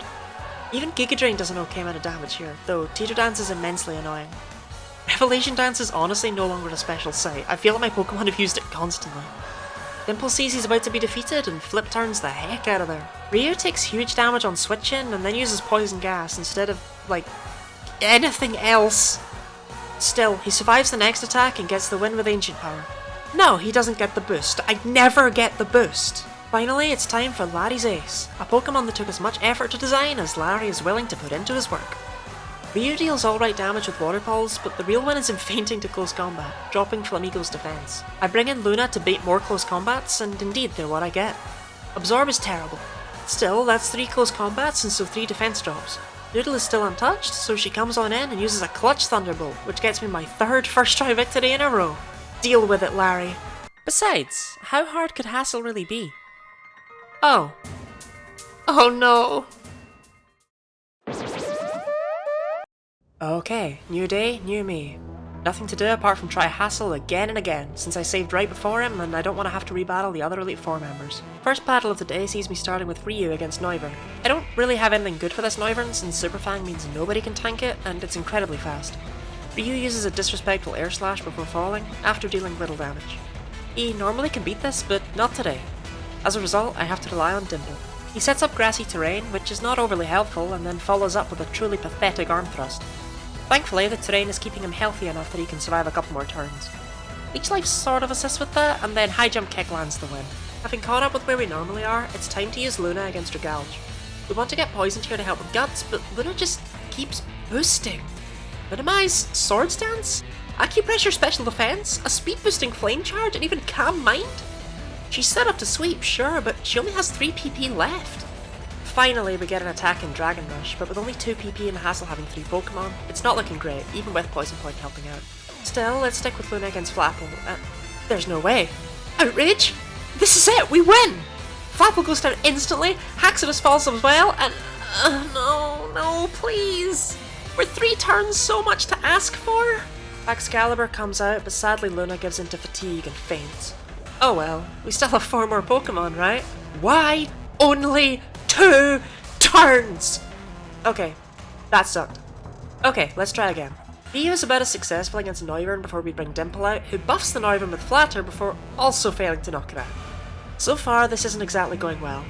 Even Giga Drain does an okay amount of damage here, though Teeter Dance is immensely annoying. Revelation Dance is honestly no longer a special sight. I feel like my Pokemon have used it constantly. Dimple sees he's about to be defeated and flip turns the heck out of there. Ryu takes huge damage on switching and then uses Poison Gas instead of, like, anything else. Still, he survives the next attack and gets the win with Ancient Power. No, he doesn't get the boost. I never get the boost. Finally, it's time for Larry's Ace, a Pokemon that took as much effort to design as Larry is willing to put into his work. Ryu deals alright damage with Water Pulse, but the real win is in fainting to close combat, dropping Flamigo's defense. I bring in Luna to bait more close combats, and indeed they're what I get. Absorb is terrible. Still, that's 3 close combats and so 3 defense drops. Noodle is still untouched, so she comes on in and uses a clutch Thunderbolt, which gets me my 3rd first try victory in a row. Deal with it, Larry. Besides, how hard could Hassel really be? Oh. Oh no. Okay, new day, new me. Nothing to do apart from try Hassel again and again, since I saved right before him and I don't want to have to rebattle the other Elite Four members. First battle of the day sees me starting with Ryu against Noivern. I don't really have anything good for this Noivern, since Super Fang means nobody can tank it, and it's incredibly fast. Ryu uses a disrespectful Air Slash before falling, after dealing little damage. He normally can beat this, but not today. As a result, I have to rely on Dimple. He sets up grassy terrain, which is not overly helpful, and then follows up with a truly pathetic Arm Thrust. Thankfully, the terrain is keeping him healthy enough that he can survive a couple more turns. Leech Life sort of assists with that, and then High Jump Kick lands the win. Having caught up with where we normally are, it's time to use Luna against Regalge. We want to get poisoned here to help with Guts, but Luna just keeps boosting. Minimize Swords Dance? Acupressure Special Defense? A speed boosting Flame Charge, and even Calm Mind? She's set up to sweep, sure, but she only has 3 PP left. Finally, we get an attack in Dragon Rush, but with only 2 PP and Hassel having 3 Pokemon, it's not looking great, even with Poison Point helping out. Still, let's stick with Luna against Flapple. There's no way. Outrage? This is it, we win! Flapple goes down instantly, Haxorus falls as well, and... no, please! Were 3 turns so much to ask for? Excalibur comes out, but sadly Luna gives into fatigue and faints. Oh well, we still have 4 more Pokemon, right? Why only 2 turns? Okay, that sucked. Okay, let's try again. Ryu is about as successful against Noivern before we bring Dimple out, who buffs the Noivern with Flatter before also failing to knock it out. So far, this isn't exactly going well.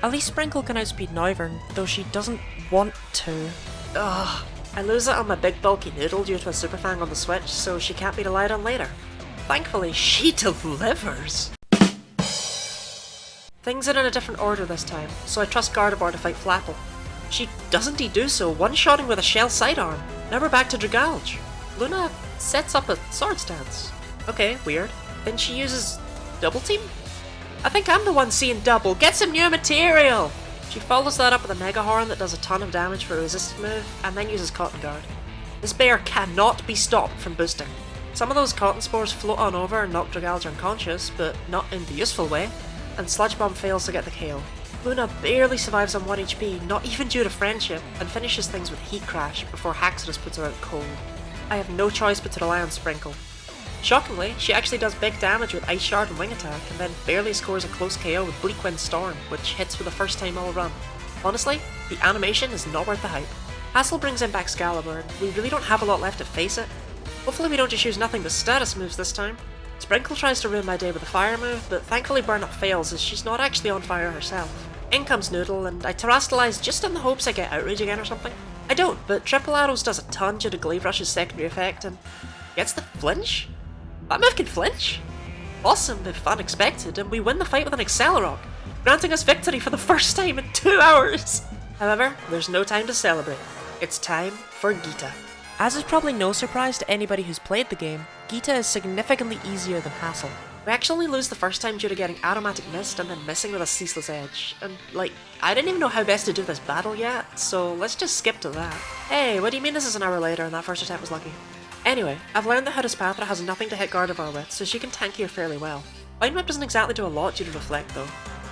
At least Sprinkle can outspeed Noivern, though she doesn't want to. Ugh. I lose it on my big bulky noodle due to a super fang on the Switch, so she can't be relied on later. Thankfully, she delivers. Things are in a different order this time, so I trust Gardevoir to fight Flapple. She does indeed do so, one-shotting with a shell sidearm. Now we're back to Dragalge. Luna sets up a swords dance. Okay, weird. Then she uses double team? I think I'm the one seeing double. Get some new material! She follows that up with a Mega Horn that does a ton of damage for a resisted move, and then uses Cotton Guard. This bear cannot be stopped from boosting. Some of those cotton spores float on over and knock Dragalge unconscious, but not in the useful way, and Sludge Bomb fails to get the KO. Luna barely survives on 1 HP, not even due to friendship, and finishes things with Heat Crash before Haxorus puts her out cold. I have no choice but to rely on Sprinkle. Shockingly, she actually does big damage with Ice Shard and Wing Attack, and then barely scores a close KO with Bleak Wind Storm, which hits for the first time all run. Honestly, the animation is not worth the hype. Hassel brings in back Excalibur, and we really don't have a lot left to face it. Hopefully we don't just use nothing but status moves this time. Sprinkle tries to ruin my day with a fire move, but thankfully Burnup fails as she's not actually on fire herself. In comes Noodle, and I Terrastallize just in the hopes I get Outrage again or something. I don't, but Triple Arrows does a ton due to Glaive Rush's secondary effect, and gets the flinch? That move can flinch? Awesome if unexpected, and we win the fight with an Accelerock, granting us victory for the first time in 2 hours! However, there's no time to celebrate. It's time for Geeta. As is probably no surprise to anybody who's played the game, Geeta is significantly easier than Hassel. We actually lose the first time due to getting Automatic Mist and then missing with a Ceaseless Edge, and I didn't even know how best to do this battle yet, so let's just skip to that. Hey, what do you mean this is an hour later and that first attempt was lucky? Anyway, I've learned that Hudispathra has nothing to hit Gardevoir with, so she can tank here fairly well. Vine Whip doesn't exactly do a lot due to Reflect though.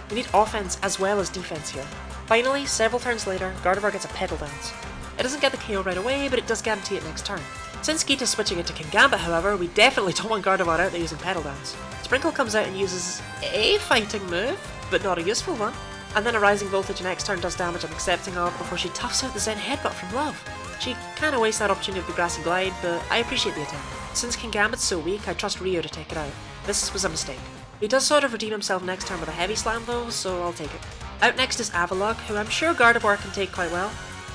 We need offense as well as defense here. Finally, several turns later, Gardevoir gets a Petal Dance. It doesn't get the KO right away, but it does guarantee it next turn. Since Geeta's switching into Kingambit, however, we definitely don't want Gardevoir out there using Petal Dance. Sprinkle comes out and uses a fighting move, but not a useful one. And then a Rising Voltage next turn does damage I'm accepting of before she toughs out the Zen Headbutt from Love. She kinda wastes that opportunity with the Grassy Glide, but I appreciate the attempt. Since Kingambit's so weak, I trust Ryo to take it out. This was a mistake. He does sort of redeem himself next turn with a Heavy Slam though, so I'll take it. Out next is Avalugg, who I'm sure Gardevoir can take quite well,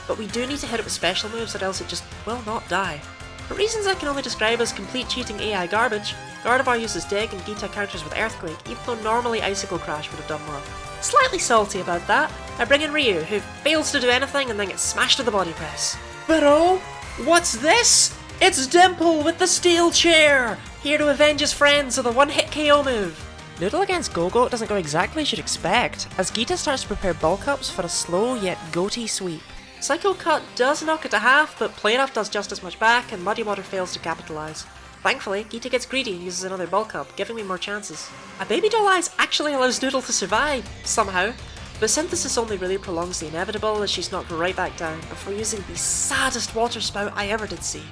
but we do need to hit it with special moves or else it just will not die. For reasons I can only describe as complete cheating AI garbage, Gardevoir uses Dig and Geeta counters with Earthquake, even though normally Icicle Crash would have done more. Slightly salty about that, I bring in Ryu, who fails to do anything and then gets smashed with the body press. But oh, what's this? It's Dimple with the steel chair, here to avenge his friends with a one-hit KO move. Noodle against Go-Go doesn't go exactly as you'd expect, as Geeta starts to prepare bulk ups for a slow yet goatee sweep. Psycho Cut does knock it to half, but Play Rough does just as much back, and Muddy Water fails to capitalise. Thankfully, Geeta gets greedy and uses another bulk up, giving me more chances. A Baby Doll Eyes actually allows Noodle to survive, somehow, but Synthesis only really prolongs the inevitable as she's knocked right back down before using the saddest water spout I ever did see.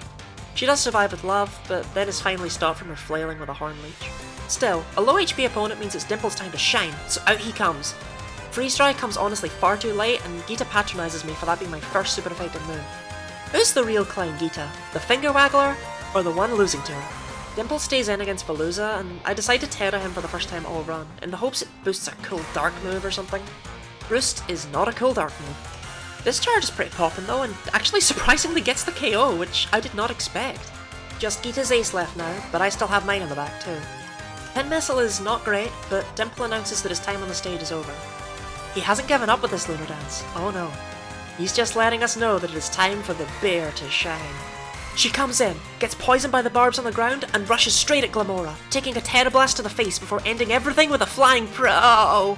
She does survive with Love, but then is finally stopped from her flailing with a Horn Leech. Still, a low HP opponent means it's Dimple's time to shine, so out he comes. Freeze Dry comes honestly far too late, and Geeta patronises me for that being my first super effective move. Who's the real clown Geeta? The Finger Waggler, or the one losing to her? Dimple stays in against Veluza, and I decide to Terra him for the first time all run, in the hopes it boosts a cool Dark move or something. Roost is not a cool Dark move. This charge is pretty poppin' though, and actually surprisingly gets the KO, which I did not expect. Just Geeta's ace left now, but I still have mine in the back too. Pin Missile is not great, but Dimple announces that his time on the stage is over. He hasn't given up with this Lunar Dance, oh no. He's just letting us know that it is time for the bear to shine. She comes in, gets poisoned by the barbs on the ground, and rushes straight at Glamora, taking a Terra Blast to the face before ending everything with a Flying Pro.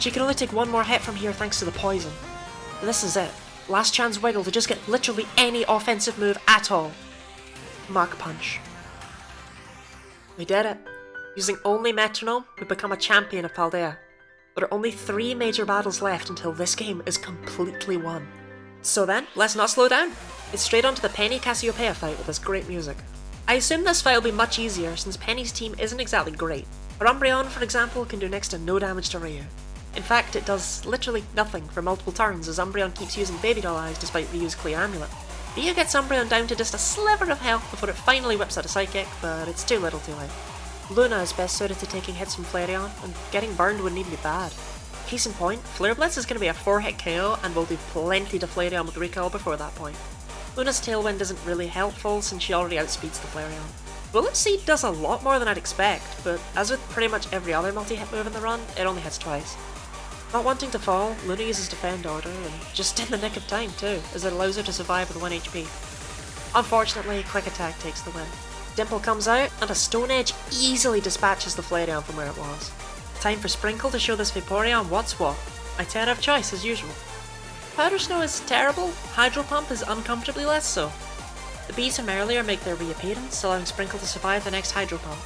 She can only take one more hit from here thanks to the poison. And this is it. Last chance wiggle to just get literally any offensive move at all. Mach Punch. We did it. Using only Metronome, we become a champion of Paldea. There are only 3 major battles left until this game is completely won. So then, let's not slow down. It's straight onto the Penny Cassiopeia fight with this great music. I assume this fight will be much easier since Penny's team isn't exactly great. Her Umbreon, for example, can do next to no damage to Ryu. In fact, it does literally nothing for multiple turns as Umbreon keeps using Baby Doll Eyes despite Ryu's Clear Amulet. Ryu gets Umbreon down to just a sliver of health before it finally whips out a Psychic, but it's too little too late. Luna is best suited to taking hits from Flareon, and getting burned wouldn't even be bad. Case in point, Flare Blitz is going to be a 4-hit KO and will do plenty to Flareon with Recoil before that point. Luna's Tailwind isn't really helpful since she already outspeeds the Flareon. Bullet Seed does a lot more than I'd expect, but as with pretty much every other multi-hit move in the run, it only hits twice. Not wanting to fall, Luna uses Defend Order, and just in the nick of time too, as it allows her to survive with 1 HP. Unfortunately, Quick Attack takes the win. Dimple comes out, and a Stone Edge easily dispatches the Flareon from where it was. Time for Sprinkle to show this Vaporeon what's what. My Terra of choice as usual. Powder Snow is terrible, Hydro Pump is uncomfortably less so. The bees from earlier make their reappearance, allowing Sprinkle to survive the next Hydro Pump.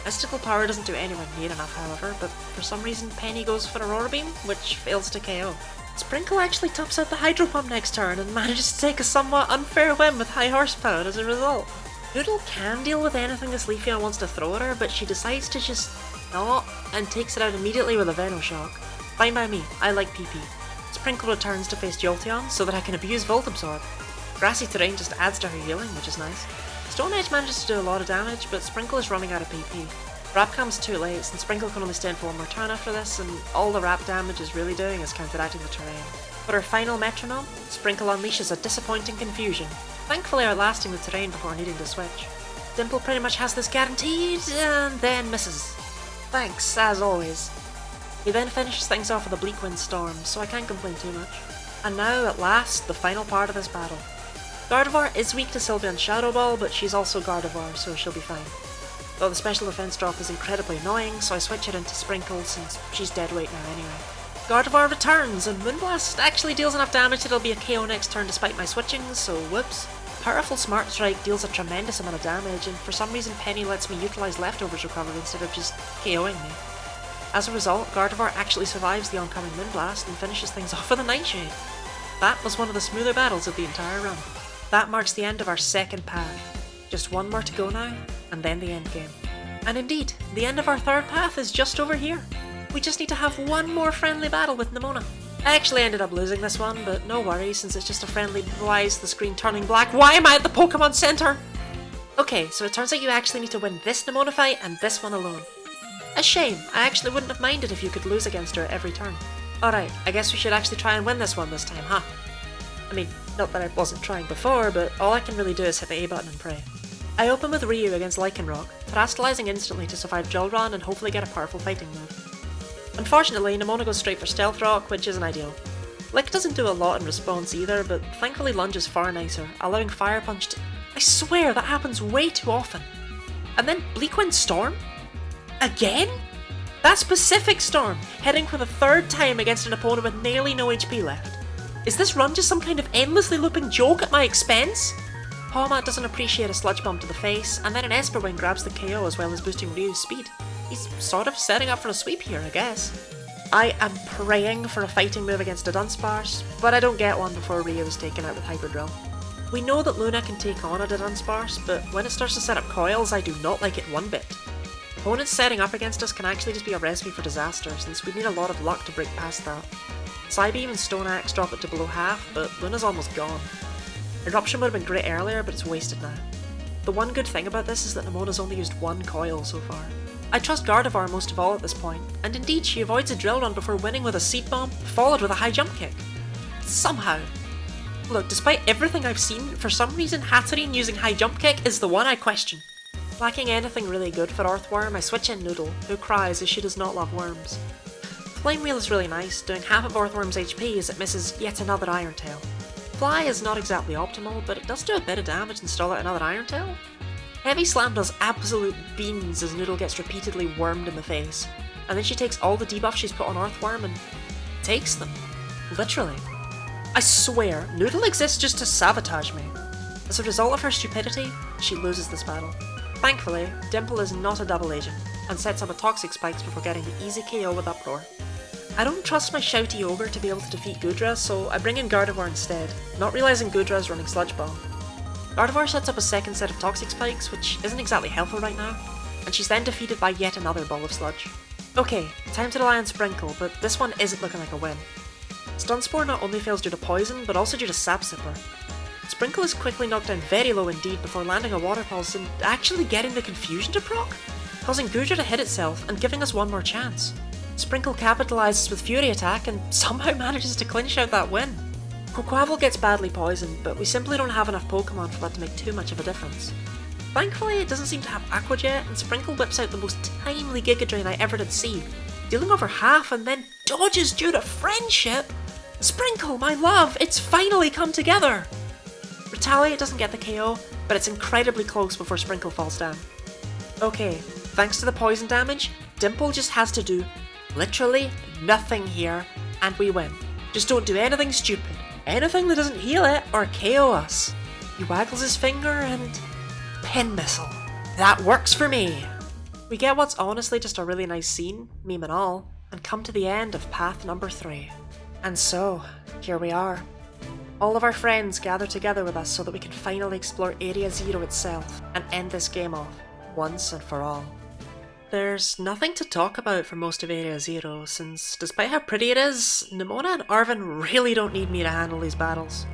Mystical Power doesn't do anywhere near enough however, but for some reason Penny goes for Aurora Beam, which fails to KO. Sprinkle actually toughs out the Hydro Pump next turn and manages to take a somewhat unfair win with high horsepower as a result. Noodle can deal with anything this Leafeon wants to throw at her, but she decides to just not, and takes it out immediately with a Venoshock. Fine by me, I like PP. Sprinkle returns to face Jolteon so that I can abuse Volt Absorb. Grassy terrain just adds to her healing, which is nice. Stone Edge manages to do a lot of damage, but Sprinkle is running out of PP. Wrap comes too late, since Sprinkle can only stand for one more turn after this, and all the Wrap damage is really doing is counteracting the terrain. For her final Metronome, Sprinkle unleashes a disappointing confusion, thankfully outlasting the terrain before needing to switch. Dimple pretty much has this guaranteed, and then misses. Thanks, as always. He then finishes things off with a Bleak Wind Storm, so I can't complain too much. And now, at last, the final part of this battle. Gardevoir is weak to Sylveon's Shadow Ball, but she's also Gardevoir, so she'll be fine. Though the special defense drop is incredibly annoying, so I switch it into Sprinkle since she's dead weight now anyway. Gardevoir returns, and Moonblast actually deals enough damage that it'll be a KO next turn despite my switching, so whoops. Powerful Smart Strike deals a tremendous amount of damage, and for some reason Penny lets me utilise Leftovers Recovery instead of just KOing me. As a result, Gardevoir actually survives the oncoming Moonblast and finishes things off with a Nightshade. That was one of the smoother battles of the entire run. That marks the end of our second path. Just one more to go now, and then the end game. And indeed, the end of our third path is just over here. We just need to have one more friendly battle with Nemona. I actually ended up losing this one, but no worries since it's just a friendly. Why is the screen turning black? Why am I at the Pokemon Center? Okay, so it turns out you actually need to win this Nemona fight and this one alone. A shame, I actually wouldn't have minded if you could lose against her every turn. Alright, I guess we should actually try and win this one this time, huh? I mean, not that I wasn't trying before, but all I can really do is hit the A button and pray. I open with Ryu against Lycanroc, Terastallizing instantly to survive Dull Run and hopefully get a powerful fighting move. Unfortunately, Nemona goes straight for Stealth Rock, which isn't ideal. Lick doesn't do a lot in response either, but thankfully Lunge is far nicer, allowing Fire Punch to— I swear that happens way too often. And then Bleak Wind Storm? Again? That specific Storm, hitting for the third time against an opponent with nearly no HP left. Is this run just some kind of endlessly looping joke at my expense? Pawmat doesn't appreciate a Sludge Bomb to the face, and then an Esper Wing grabs the KO as well as boosting Ryu's speed. He's sort of setting up for a sweep here, I guess. I am praying for a fighting move against a Dunsparce, but I don't get one before Ryu is taken out with Hyper Drill. We know that Luna can take on a Dunsparce, but when it starts to set up coils, I do not like it one bit. Opponents setting up against us can actually just be a recipe for disaster, since we need a lot of luck to break past that. Psybeam and Stone Axe drop it to below half, but Luna's almost gone. Eruption would have been great earlier, but it's wasted now. The one good thing about this is that Nemona's only used one coil so far. I trust Gardevoir most of all at this point, and indeed she avoids a Drill Run before winning with a Seed Bomb, followed with a high jump kick. Somehow. Look, despite everything I've seen, for some reason Hatterene using high jump kick is the one I question. Lacking anything really good for Earthworm, I switch in Noodle, who cries as she does not love worms. Flame Wheel is really nice, doing half of Earthworm's HP as it misses yet another Iron Tail. Fly is not exactly optimal, but it does do a bit of damage and stall out another Iron Tail. Heavy Slam does absolute beans as Noodle gets repeatedly wormed in the face, and then she takes all the debuffs she's put on Earthworm and takes them. Literally. I swear, Noodle exists just to sabotage me. As a result of her stupidity, she loses this battle. Thankfully, Dimple is not a double agent, and sets up a Toxic Spikes before getting the easy KO with Uproar. I don't trust my shouty ogre to be able to defeat Goodra, so I bring in Gardevoir instead, not realising Goodra is running Sludge Bomb. Gardevoir sets up a second set of Toxic Spikes, which isn't exactly helpful right now, and she's then defeated by yet another ball of sludge. Okay, time to rely on Sprinkle, but this one isn't looking like a win. Stun Spore not only fails due to poison, but also due to Sap Sipper. Sprinkle is quickly knocked down very low indeed before landing a Water Pulse and actually getting the Confusion to proc, causing Goodra to hit itself and giving us one more chance. Sprinkle capitalizes with Fury Attack and somehow manages to clinch out that win. Quaquaval gets badly poisoned, but we simply don't have enough Pokemon for that to make too much of a difference. Thankfully, it doesn't seem to have Aqua Jet, and Sprinkle whips out the most timely Giga Drain I ever did see, dealing over half and then dodges due to friendship. Sprinkle, my love, it's finally come together! Retaliate doesn't get the KO, but it's incredibly close before Sprinkle falls down. Okay, thanks to the poison damage, Dimple just has to do literally nothing here, and we win. Just don't do anything stupid. Anything that doesn't heal it or KO us. He waggles his finger and... Pin Missile. That works for me! We get what's honestly just a really nice scene, meme and all, and come to the end of path number 3. And so, here we are. All of our friends gather together with us so that we can finally explore Area Zero itself and end this game off, once and for all. There's nothing to talk about for most of Area Zero, since despite how pretty it is, Nimona and Arven really don't need me to handle these battles.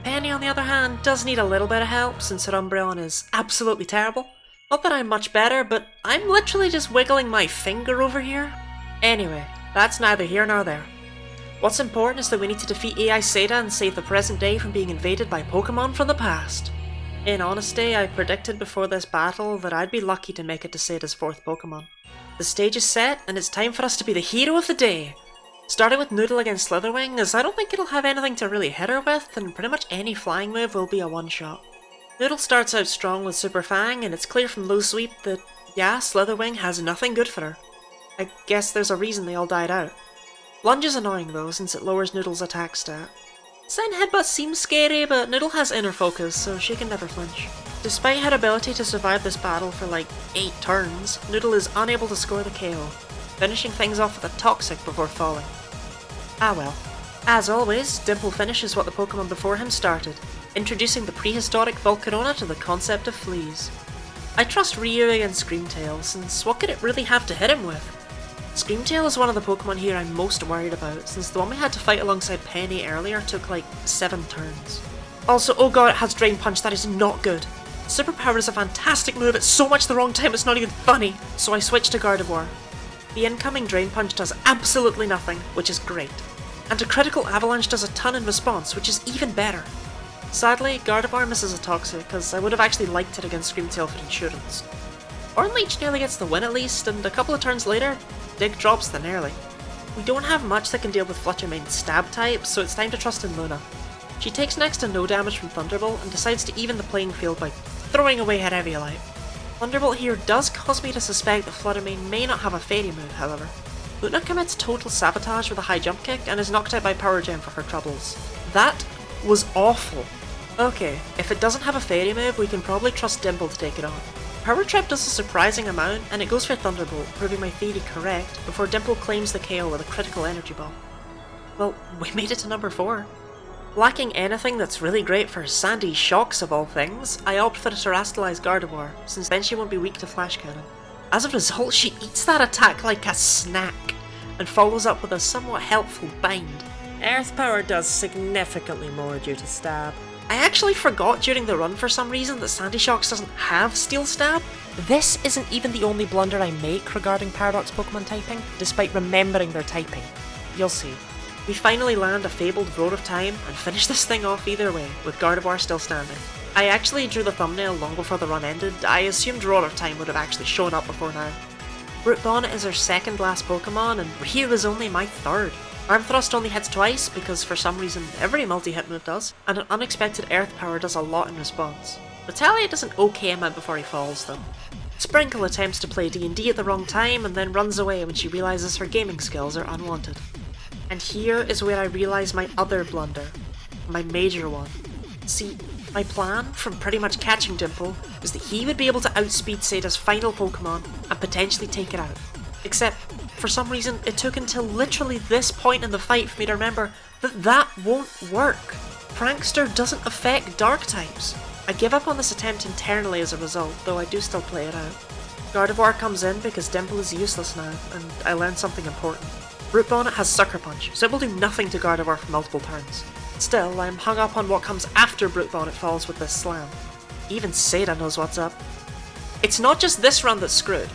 Penny, on the other hand, does need a little bit of help since her Umbreon is absolutely terrible. Not that I'm much better, but I'm literally just wiggling my finger over here. Anyway, that's neither here nor there. What's important is that we need to defeat AI Seda and save the present day from being invaded by Pokemon from the past. In honesty, I predicted before this battle that I'd be lucky to make it to Seda's 4th Pokemon. The stage is set, and it's time for us to be the hero of the day. Starting with Noodle against Slitherwing, as I don't think it'll have anything to really hit her with, and pretty much any flying move will be a one-shot. Noodle starts out strong with Super Fang, and it's clear from Low Sweep that, yeah, Slitherwing has nothing good for her. I guess there's a reason they all died out. Lunge is annoying though, since it lowers Noodle's attack stat. Send Headbutt seems scary, but Noodle has inner focus, so she can never flinch. Despite her ability to survive this battle for like 8 turns, Noodle is unable to score the KO, finishing things off with a Toxic before falling. Ah well. As always, Dimple finishes what the Pokemon before him started, introducing the prehistoric Volcarona to the concept of fleas. I trust Ryu against Screamtail, since what could it really have to hit him with? Screamtail is one of the Pokemon here I'm most worried about, since the one we had to fight alongside Penny earlier took like 7 turns. Also, oh god, it has Drain Punch, that is not good. Superpower is a fantastic move at so much the wrong time it's not even funny, so I switched to Gardevoir. The incoming Drain Punch does absolutely nothing, which is great. And a critical Avalanche does a ton in response, which is even better. Sadly, Gardevoir misses a Toxic, because I would have actually liked it against Screamtail for insurance. Ornleech nearly gets the win at least, and a couple of turns later, Dig drops the nearly. We don't have much that can deal with Fletcher Main's stab type, so it's time to trust in Luna. She takes next to no damage from Thunderbolt and decides to even the playing field by throwing away her Eviolite. Thunderbolt here does cause me to suspect that Flutter Mane may not have a Fairy move, however. Luna commits total sabotage with a high jump kick and is knocked out by Power Gem for her troubles. That was awful. Okay, if it doesn't have a Fairy move, we can probably trust Dimple to take it on. Power Trip does a surprising amount, and it goes for Thunderbolt, proving my theory correct, before Dimple claims the KO with a critical Energy Ball. Well, we made it to number 4. Lacking anything that's really great for Sandy Shocks of all things, I opt for the Terastallized Gardevoir, since then she won't be weak to Flash Cannon. As a result, she eats that attack like a snack, and follows up with a somewhat helpful Bind. Earth Power does significantly more due to Stab. I actually forgot during the run for some reason that Sandy Shocks doesn't have Steel Stab. This isn't even the only blunder I make regarding Paradox Pokemon typing, despite remembering their typing. You'll see. We finally land a fabled Roar of Time and finish this thing off either way, with Gardevoir still standing. I actually drew the thumbnail long before the run ended. I assumed Roar of Time would have actually shown up before now. Root Bonnet is our second last Pokemon, and Ryu is only my third. Arm Thrust only hits twice, because for some reason every multi-hit move does, and an unexpected Earth Power does a lot in response. Retaliate does an okay amount before he falls though. Sprinkle attempts to play D&D at the wrong time and then runs away when she realises her gaming skills are unwanted. And here is where I realise my other blunder. My major one. See, my plan from pretty much catching Dimple was that he would be able to outspeed Seda's final Pokemon and potentially take it out. Except, for some reason, it took until literally this point in the fight for me to remember that that won't work. Prankster doesn't affect Dark types. I give up on this attempt internally as a result, though I do still play it out. Gardevoir comes in because Dimple is useless now, and I learned something important. Root Bonnet has Sucker Punch, so it will do nothing to Gardevoir for multiple turns. Still, I'm hung up on what comes after Root Bonnet falls with this slam. Even Seda knows what's up. It's not just this run that's screwed.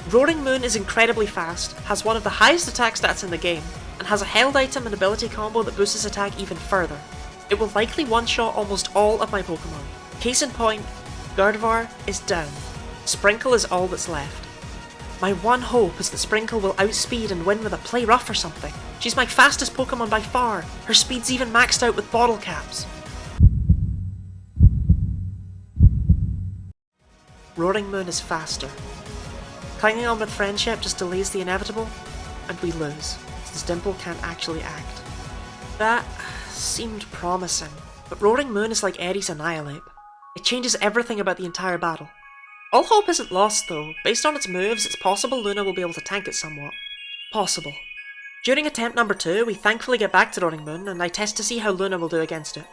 Roaring Moon is incredibly fast, has one of the highest attack stats in the game, and has a held item and ability combo that boosts its attack even further. It will likely one-shot almost all of my Pokemon. Case in point, Gardevoir is down. Sprinkle is all that's left. My one hope is that Sprinkle will outspeed and win with a play rough or something. She's my fastest Pokemon by far. Her speed's even maxed out with bottle caps. Roaring Moon is faster. Clinging on with friendship just delays the inevitable, and we lose, since Dimple can't actually act. That seemed promising, but Roaring Moon is like Eddie's Annihilate. It changes everything about the entire battle. All hope isn't lost though. Based on its moves, it's possible Luna will be able to tank it somewhat. Possible. During attempt number 2, we thankfully get back to Roaring Moon, and I test to see how Luna will do against it.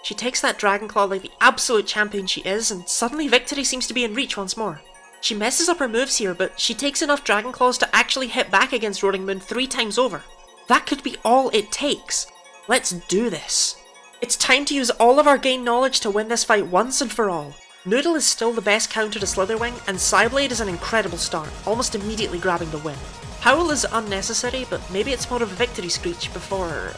She takes that Dragon Claw like the absolute champion she is, and suddenly victory seems to be in reach once more. She messes up her moves here, but she takes enough Dragon Claws to actually hit back against Roaring Moon 3 times over. That could be all it takes. Let's do this. It's time to use all of our gained knowledge to win this fight once and for all. Noodle is still the best counter to Slitherwing, and Psyblade is an incredible start, almost immediately grabbing the win. Howl is unnecessary, but maybe it's more of a victory screech before...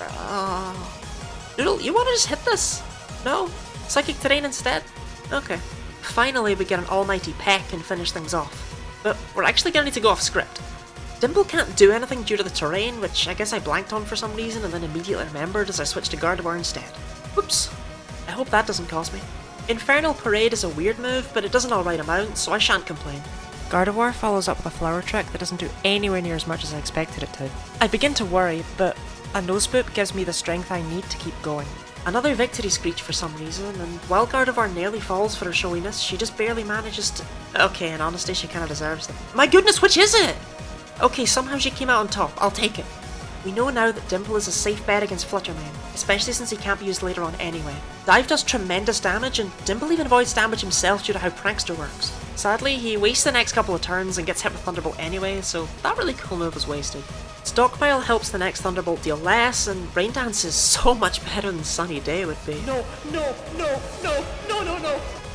Noodle, you want to just hit this? No? Psychic Terrain instead? Okay. Finally we get an almighty peck and finish things off. But we're actually going to need to go off script. Dimple can't do anything due to the terrain, which I guess I blanked on for some reason and then immediately remembered as I switched to Gardevoir instead. Whoops. I hope that doesn't cost me. Infernal Parade is a weird move, but it does an alright amount, so I shan't complain. Gardevoir follows up with a flower trick that doesn't do anywhere near as much as I expected it to. I begin to worry, but a Nosepoop gives me the strength I need to keep going. Another victory screech for some reason, and while Gardevoir nearly falls for her showiness, she just barely manages to... Okay, in honesty, she kinda deserves it. My goodness, which is it? Okay, somehow she came out on top, I'll take it. We know now that Dimple is a safe bet against Fluttermane, especially since he can't be used later on anyway. Dive does tremendous damage, and Dimple even avoids damage himself due to how Prankster works. Sadly, he wastes the next couple of turns and gets hit with Thunderbolt anyway, so that really cool move was wasted. Stockpile helps the next Thunderbolt deal less, and Rain Dance is so much better than Sunny Day would be. No.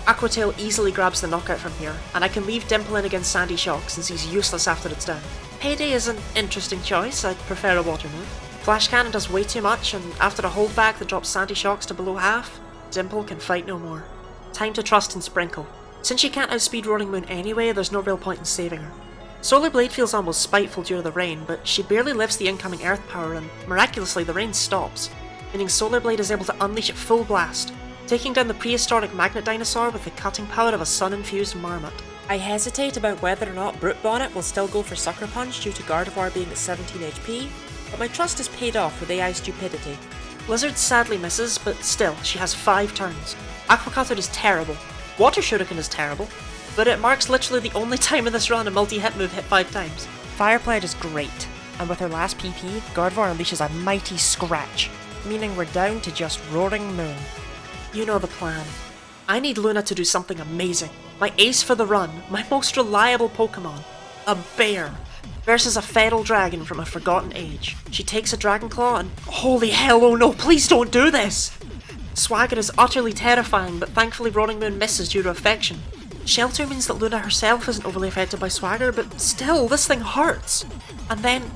Aquatail easily grabs the knockout from here, and I can leave Dimple in against Sandy Shock since he's useless after it's down. Payday is an interesting choice, I'd prefer a water move. Flash Cannon does way too much, and after a holdback that drops Sandy Shocks to below half, Dimple can fight no more. Time to trust in Sprinkle. Since she can't outspeed Roaring Moon anyway, there's no real point in saving her. Solar Blade feels almost spiteful due to the rain, but she barely lifts the incoming Earth power, and miraculously the rain stops, meaning Solar Blade is able to unleash at full blast, taking down the prehistoric magnet dinosaur with the cutting power of a sun-infused marmot. I hesitate about whether or not Brute Bonnet will still go for Sucker Punch due to Gardevoir being at 17 HP, but my trust is paid off with AI stupidity. Blizzard sadly misses, but still, she has 5 turns. Aqua Cutter is terrible. Water Shuriken is terrible, but it marks literally the only time in this run a multi-hit move hit 5 times. Fire Pledge is great, and with her last PP, Gardevoir unleashes a mighty scratch, meaning we're down to just Roaring Moon. You know the plan. I need Luna to do something amazing. My ace for the run, my most reliable Pokemon. A bear. Versus a feral dragon from a forgotten age. She takes a Dragon Claw and... Holy hell, oh no, please don't do this! Swagger is utterly terrifying, but thankfully Roaring Moon misses due to affection. Shelter means that Luna herself isn't overly affected by Swagger, but still, this thing hurts. And then,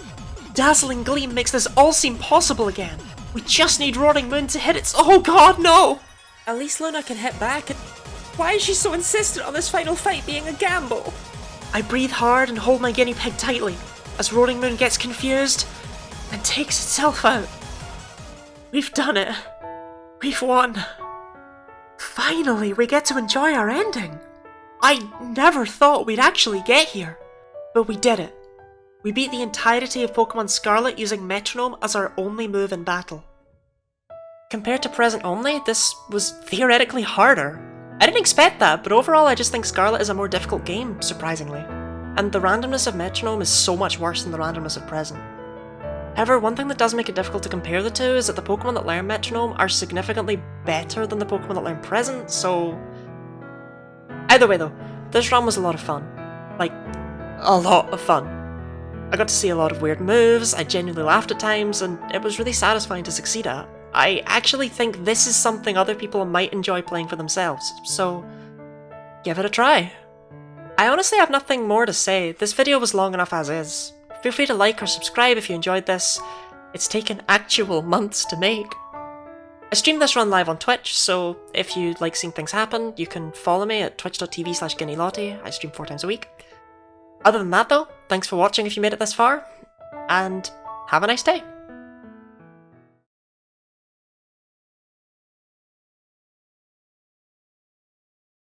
Dazzling Gleam makes this all seem possible again. We just need Roaring Moon to hit its... Oh god, no! At least Luna can hit back, and why is she so insistent on this final fight being a gamble? I breathe hard and hold my guinea pig tightly, as Roaring Moon gets confused and takes itself out. We've done it. We've won. Finally, we get to enjoy our ending. I never thought we'd actually get here, but we did it. We beat the entirety of Pokémon Scarlet using Metronome as our only move in battle. Compared to Present Only, this was theoretically harder. I didn't expect that, but overall I just think Scarlet is a more difficult game, surprisingly. And the randomness of Metronome is so much worse than the randomness of Present. However, one thing that does make it difficult to compare the two is that the Pokemon that learn Metronome are significantly better than the Pokemon that learn Present, so... Either way though, this run was a lot of fun. Like, a lot of fun. I got to see a lot of weird moves, I genuinely laughed at times, and it was really satisfying to succeed at. I actually think this is something other people might enjoy playing for themselves, so give it a try. I honestly have nothing more to say. This video was long enough as is. Feel free to like or subscribe if you enjoyed this. It's taken actual months to make. I stream this run live on Twitch, so if you like seeing things happen, you can follow me at twitch.tv/GuineaLottie. I stream 4 times a week. Other than that though, thanks for watching if you made it this far, and have a nice day.